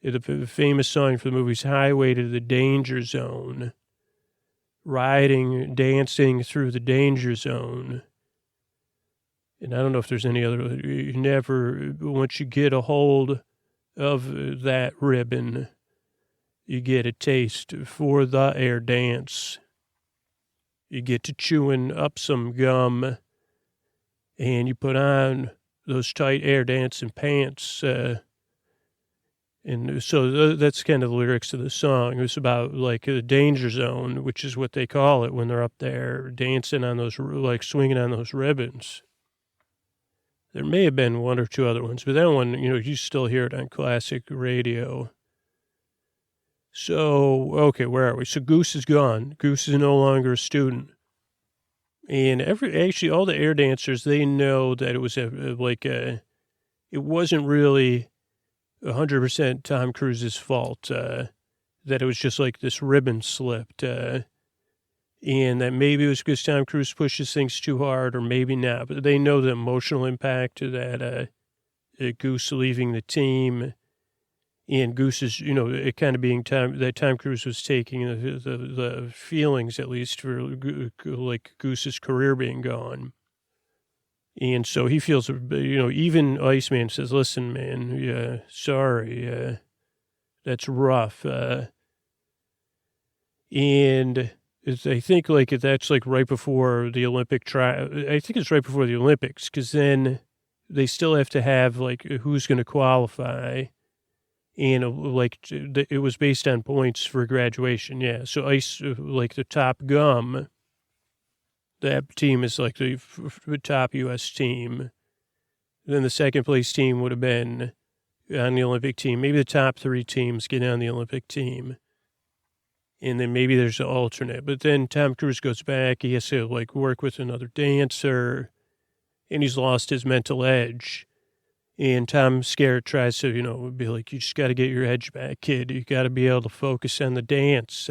The famous song for the movie is Highway to the Danger Zone. Dancing through the danger zone. And I don't know if there's any other, once you get a hold of that ribbon, you get a taste for the air dance. You get to chewing up some gum, and you put on those tight air dancing pants. And so that's kind of the lyrics of the song. It was about the danger zone, which is what they call it when they're up there dancing on those, swinging on those ribbons. There may have been one or two other ones, but that one, you still hear it on classic radio. So, okay, where are we? So Goose is gone. Goose is no longer a student. And all the air dancers, they know that it was it wasn't really 100% Tom Cruise's fault, that it was just this ribbon slipped, and that maybe it was because Tom Cruise pushes things too hard, or maybe not, but they know the emotional impact of that, Goose leaving the team, and Goose is, it kind of being that Tom Cruise was taking the feelings, at least, for Goose's career being gone. And so he feels, even Iceman says, "Listen, man, sorry, that's rough." And I think that's right before the Olympic I think it's right before the Olympics, because then they still have to have who's going to qualify. And it was based on points for graduation. Yeah. So the top gum, that team is the top U.S. team. Then the second place team would have been on the Olympic team. Maybe the top three teams get on the Olympic team. And then maybe there's an alternate. But then Tom Cruise goes back. He has to, like, work with another dancer. And he's lost his mental edge. And Tom Skerritt tries to, be like, you just got to get your edge back, kid. You got to be able to focus on the dance.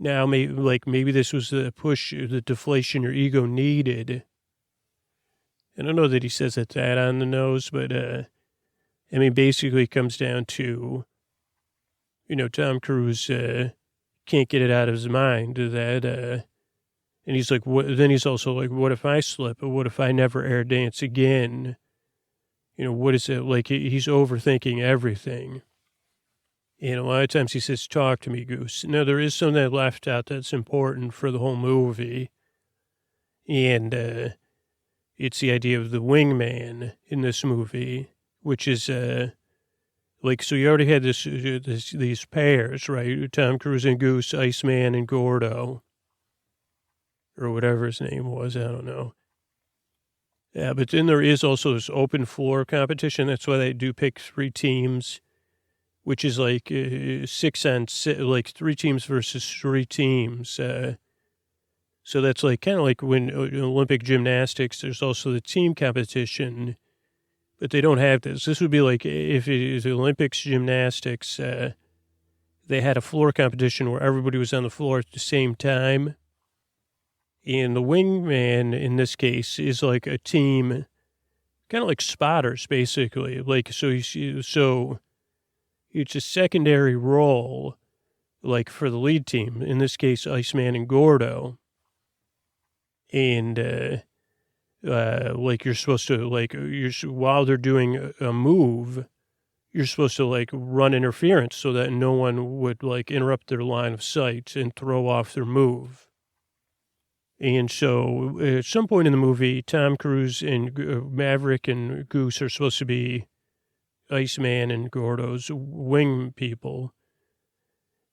Now, maybe this was the push, the deflation your ego needed. I don't know that he says it that on the nose, but, basically it comes down to, Tom Cruise can't get it out of his mind that, and he's like, what? Then he's also like, what if I slip? Or what if I never air dance again? What is it? Like, he's overthinking everything. And a lot of times he says, talk to me, Goose. Now, there is something that left out that's important for the whole movie. And it's the idea of the wingman in this movie, which is, so you already had these pairs, right? Tom Cruise and Goose, Iceman and Gordo, or whatever his name was, I don't know. Yeah, but then there is also this open floor competition. That's why they do pick 3 teams, which is like 6 on 6, like 3 teams versus 3 teams. So that's like kind of like when Olympic gymnastics, there's also the team competition, but they don't have this. This would be like if it is Olympics gymnastics, they had a floor competition where everybody was on the floor at the same time. And the wingman in this case is like a team, kind of like spotters, basically. Like, so it's a secondary role, like for the lead team, in this case, Iceman and Gordo. And, like you're supposed to, like, while they're doing a move, you're supposed to like run interference so that no one would like interrupt their line of sight and throw off their move. And so at some point in the movie, Tom Cruise and Maverick and Goose are supposed to be Iceman and Gordo's wing people.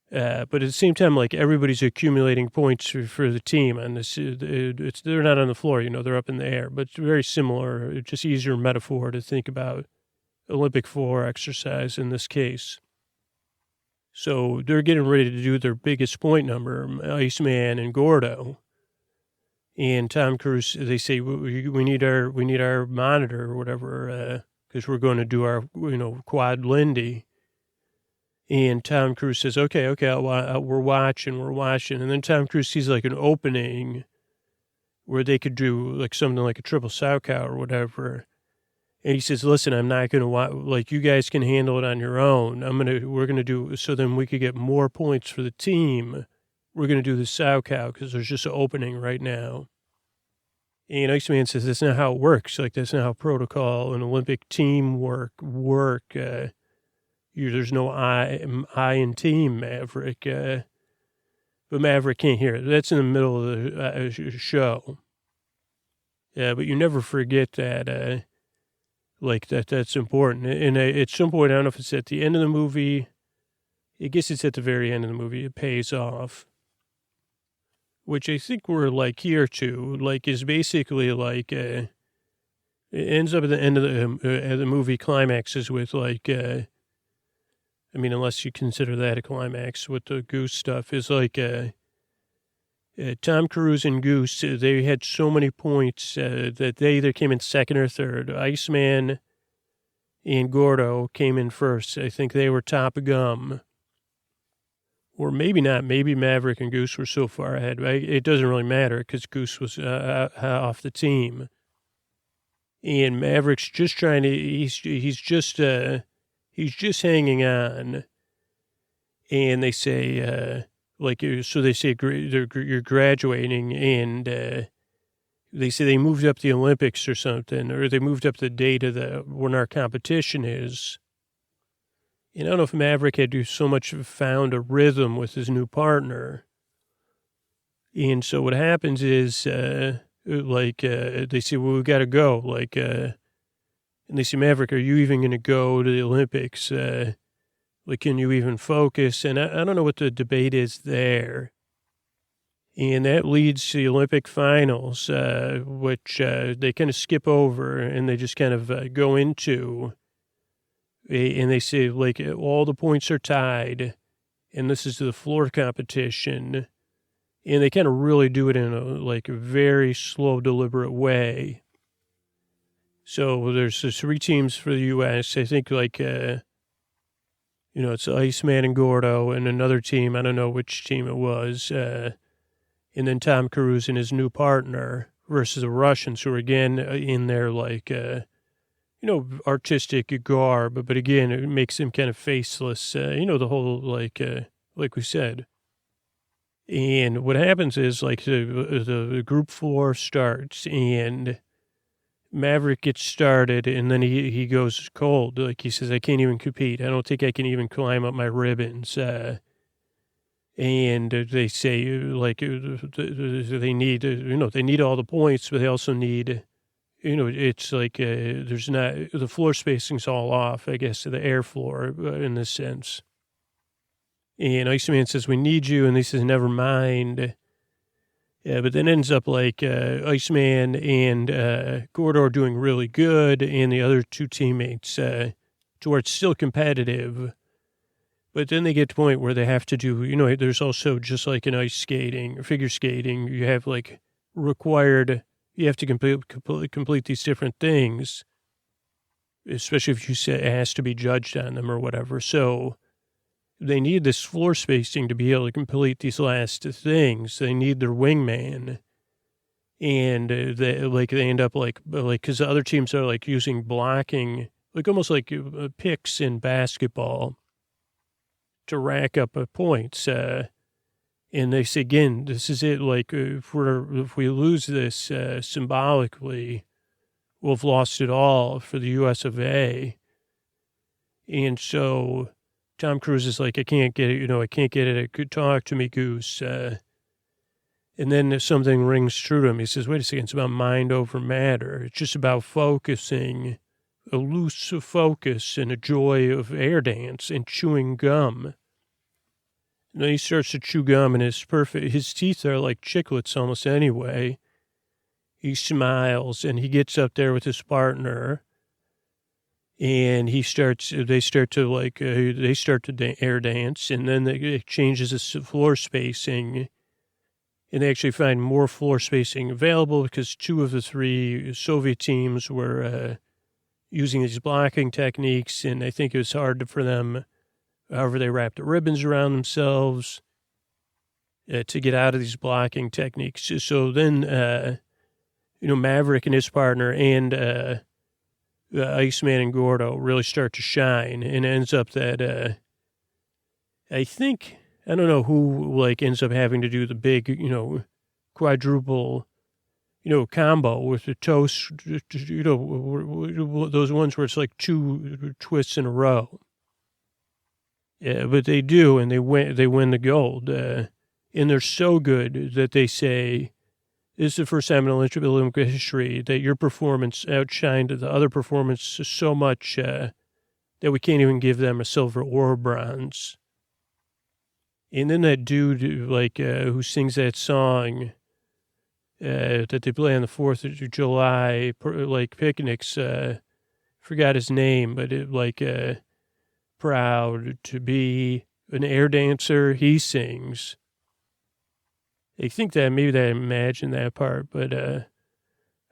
But at the same time, like everybody's accumulating points for the team on this. They're not on the floor, they're up in the air, but it's very similar, just easier metaphor to think about Olympic floor exercise in this case. So they're getting ready to do their biggest point number, Iceman and Gordo. And Tom Cruise, they say, we need our monitor or whatever, because we're going to do our, quad Lindy. And Tom Cruise says, okay, we're watching. And then Tom Cruise sees like an opening where they could do like something like a triple sow cow or whatever. And he says, listen, I'm not going to like, you guys can handle it on your own. We're going to do, so then we could get more points for the team. We're going to do the sow cow because there's just an opening right now. And Iceman says, that's not how it works. Like, that's not how protocol and Olympic teamwork work. There's no I in team, Maverick. But Maverick can't hear it. That's in the middle of the show. Yeah, but you never forget that, that's important. And at some point, I don't know if it's at the end of the movie. I guess it's at the very end of the movie. It pays off. Which I think we're like here too, like is basically like, it ends up at the end of the movie climaxes with like, unless you consider that a climax with the Goose stuff, is like Tom Cruise and Goose, they had so many points that they either came in second or third. Iceman and Gordo came in first. I think they were top gum. Or maybe not. Maybe Maverick and Goose were so far ahead. It doesn't really matter because Goose was off the team. And Maverick's just trying to, he's just hanging on. And they say, so they say you're graduating, and they say they moved up the Olympics or something, or they moved up the date of when our competition is. And I don't know if Maverick had so much found a rhythm with his new partner. And so what happens is, they say, well, we got to go. And they say, Maverick, are you even going to go to the Olympics? Can you even focus? And I don't know what the debate is there. And that leads to the Olympic finals, which they kind of skip over and they just kind of go into. And they say, all the points are tied. and this is the floor competition. And they kind of really do it in a very slow, deliberate way. So there's 3 teams for the U.S. I think it's Iceman and Gordo and another team. I don't know which team it was. And then Tom Cruise and his new partner versus the Russians, who are again in their artistic garb. But again, it makes them kind of faceless. The whole like we said. And what happens is the group 4 starts and Maverick gets started and then he goes cold. Like he says, I can't even compete. I don't think I can even climb up my ribbons. And they say they need, they need all the points, but they also need, it's there's not, the floor spacing's all off, I guess, the air floor in this sense. And Iceman says, we need you. And he says, never mind. But then ends up Iceman and Gordo are doing really good. And the other 2 teammates to where it's still competitive. But then they get to the point where they have to do, there's also just like in ice skating or figure skating, you have required, you have to complete these different things, especially if you say it has to be judged on them or whatever. So they need this floor spacing to be able to complete these last things. They need their wingman. And they end up because the other teams are using blocking, almost like picks in basketball to rack up points. And they say, again, this is it. If we lose this symbolically, we'll have lost it all for the US of A. And so Tom Cruise is like, I can't get it, I can't get it. Talk to me, Goose. And then something rings true to him. He says, wait a second, it's about mind over matter. It's just about focusing, a loose focus and a joy of air dance and chewing gum. And then he starts to chew gum and his teeth are like chiclets almost anyway. He smiles and he gets up there with his partner. And they start to air dance, and then it changes the floor spacing, and they actually find more floor spacing available because 2 of the 3 Soviet teams were using these blocking techniques, and I think it was hard for them, however they wrapped the ribbons around themselves, to get out of these blocking techniques. So then, Maverick and his partner and Iceman and Gordo really start to shine, and it ends up that I don't know who ends up having to do the big quadruple combo with the toast, those ones where it's 2 twists in a row. Yeah, but they do, and they win the gold, and they're so good that they say, this is the first time in Olympic history that your performance outshined the other performance so much that we can't even give them a silver or a bronze. And then that dude, who sings that song that they play on the 4th of July, picnics, forgot his name, but proud to be an air dancer, he sings. I think that maybe they imagined that part, but I'm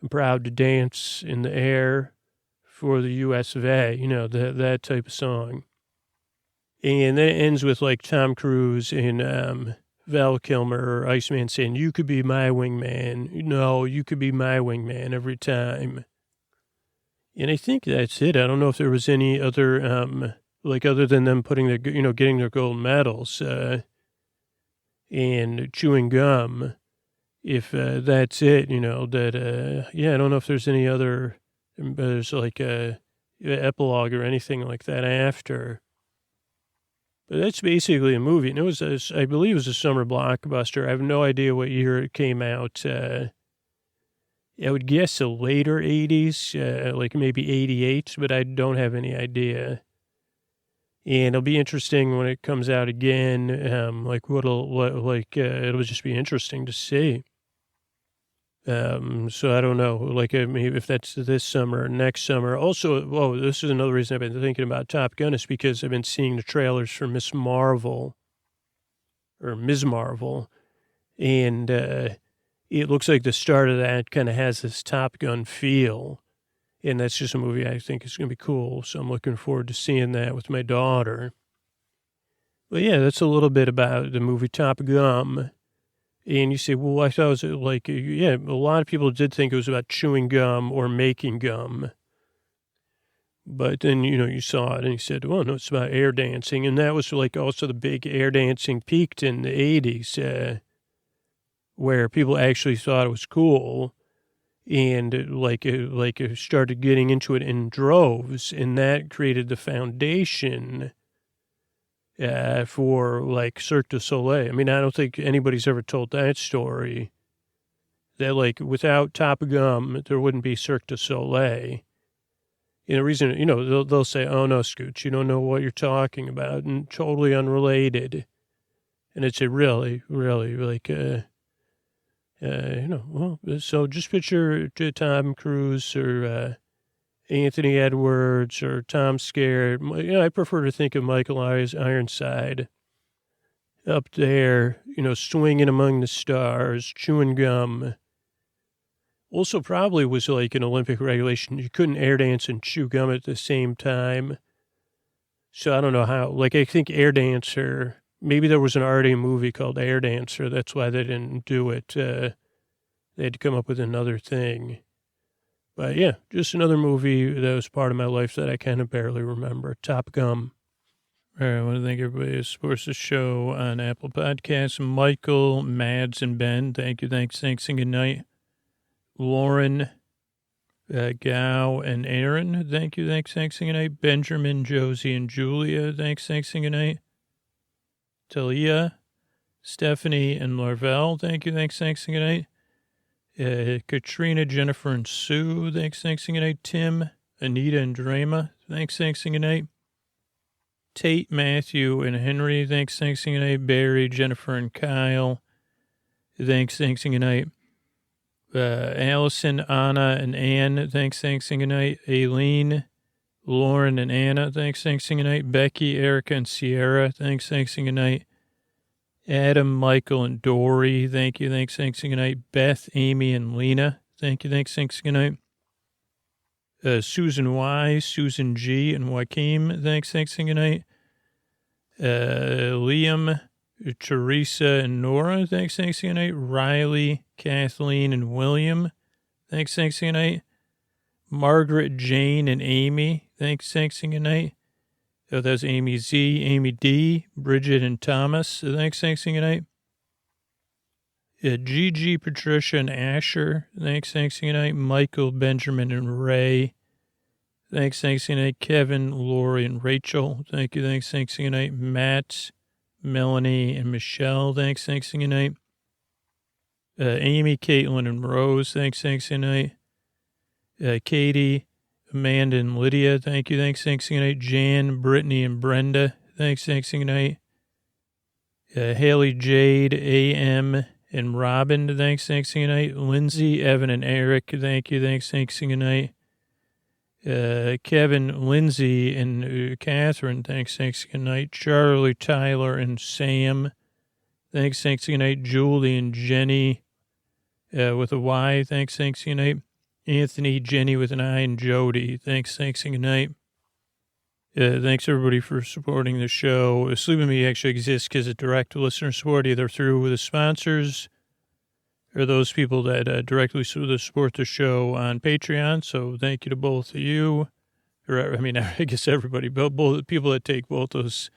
proud to dance in the air for the US of A, that type of song. And then it ends with Tom Cruise and Val Kilmer or Iceman saying, you could be my wingman. No, you could be my wingman every time. And I think that's it. I don't know if there was any other, other than them putting their, getting their gold medals, and chewing gum, if that's it, I don't know if there's any other, there's a epilogue or anything like that after. But that's basically a movie. And it was, I believe it was a summer blockbuster. I have no idea what year it came out. I would guess the later 80s, maybe 88, but I don't have any idea. And it'll be interesting when it comes out again. It'll just be interesting to see. So I don't know, maybe if that's this summer or next summer. Also, this is another reason I've been thinking about Top Gun is because I've been seeing the trailers for Miss Marvel. or Ms. Marvel. And it looks like the start of that kind of has this Top Gun feel. And that's just a movie I think is going to be cool. So I'm looking forward to seeing that with my daughter. But yeah, that's a little bit about the movie Top Gun. And you say, well, I thought it was like, yeah, a lot of people did think it was about chewing gum or making gum. But then, you saw it and you said, well, no, it's about air dancing. And that was like also the big air dancing peaked in the 80s, where people actually thought it was cool. And started getting into it in droves. And that created the foundation for like Cirque du Soleil. I mean, I don't think anybody's ever told that story. That like without Top Gun, there wouldn't be Cirque du Soleil. And the reason, they'll say, oh no, Scooch, you don't know what you're talking about, and totally unrelated. And it's a really, really, like, well, so just picture Tom Cruise or Anthony Edwards or Tom Skerritt. I prefer to think of Michael Ironside up there, swinging among the stars, chewing gum. Also probably was like an Olympic regulation. You couldn't air dance and chew gum at the same time. So I don't know how, like I think Air Dancer, maybe there was an already movie called Air Dancer. That's why they didn't do it. They had to come up with another thing. But yeah, just another movie that was part of my life that I kind of barely remember. Top Gun. All right, I want to thank everybody who supports the show on Apple Podcasts. Michael, Mads, and Ben, thank you, thanks, and good night. Lauren, Gow, and Aaron, thank you, thanks, and good night. Benjamin, Josie, and Julia, thanks, and good night. Talia, Stephanie, and Larvell, thank you, thanks, and good night. Katrina, Jennifer, and Sue, thanks, and good night. Tim, Anita, and Drama, thanks, and good night. Tate, Matthew, and Henry, thanks, and good night. Barry, Jennifer, and Kyle, thanks, and good night. Allison, Anna, and Ann, thanks, and good night. Aileen, Lauren, and Anna, thanks, and good night. Becky, Erica, and Sierra, thanks, and good night. Adam, Michael, and Dory, thank you, thanks, good night. Beth, Amy, and Lena, thank you, thanks, good night. Susan Y, Susan G, and Joaquin, thanks, good night. Liam, Teresa, and Nora, thanks, good night. Riley, Kathleen, and William, thanks, good night. Margaret, Jane, and Amy, thanks, good night. Oh, that's Amy Z, Amy D, Bridget, and Thomas, thanks, good night. Gigi, Patricia, and Asher, thanks, good night. Michael, Benjamin, and Ray, thanks, good night. Kevin, Lori, and Rachel, thank you, thanks, good night. Matt, Melanie, and Michelle, thanks, good night. Amy, Caitlin, and Rose, thanks, good night. Katie, Amanda, and Lydia, thank you, thanks, good night. Jan, Brittany, and Brenda, thanks, good night. Haley, Jade, AM, and Robin, thanks, good night. Lindsay, Evan, and Eric, thank you, thanks, good night. Kevin, Lindsay, and Catherine, thanks, good night. Charlie, Tyler, and Sam, thanks, good night. Julie and Jenny, with a Y, thanks, good night. Anthony, Jenny with an I, and Jody, thanks, good night. Thanks, everybody, for supporting the show. Sleep With Me actually exists because of direct listener support, either through the sponsors or those people that directly support the show on Patreon. So thank you to both of you. Or, I mean, I guess everybody, but both people that take both those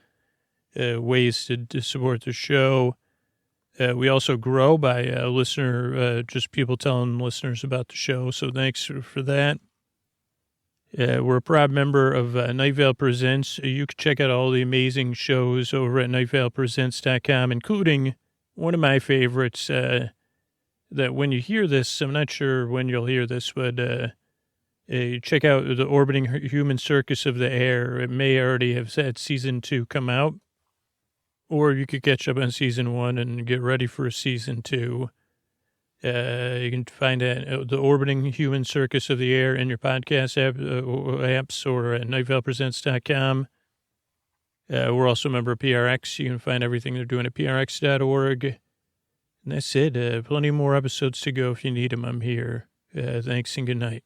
ways to support the show. We also grow by just people telling listeners about the show. So thanks for that. We're a proud member of Night Vale Presents. You can check out all the amazing shows over at nightvalepresents.com, including one of my favorites that when you hear this, I'm not sure when you'll hear this, but check out the Orbiting Human Circus of the Air. It may already have had season 2 come out. Or you could catch up on season 1 and get ready for season 2. You can find the Orbiting Human Circus of the Air in your podcast apps or at nightvalepresents.com.
We're also a member of PRX. You can find everything they're doing at prx.org. And that's it. Plenty more episodes to go if you need them. I'm here. Thanks and good night.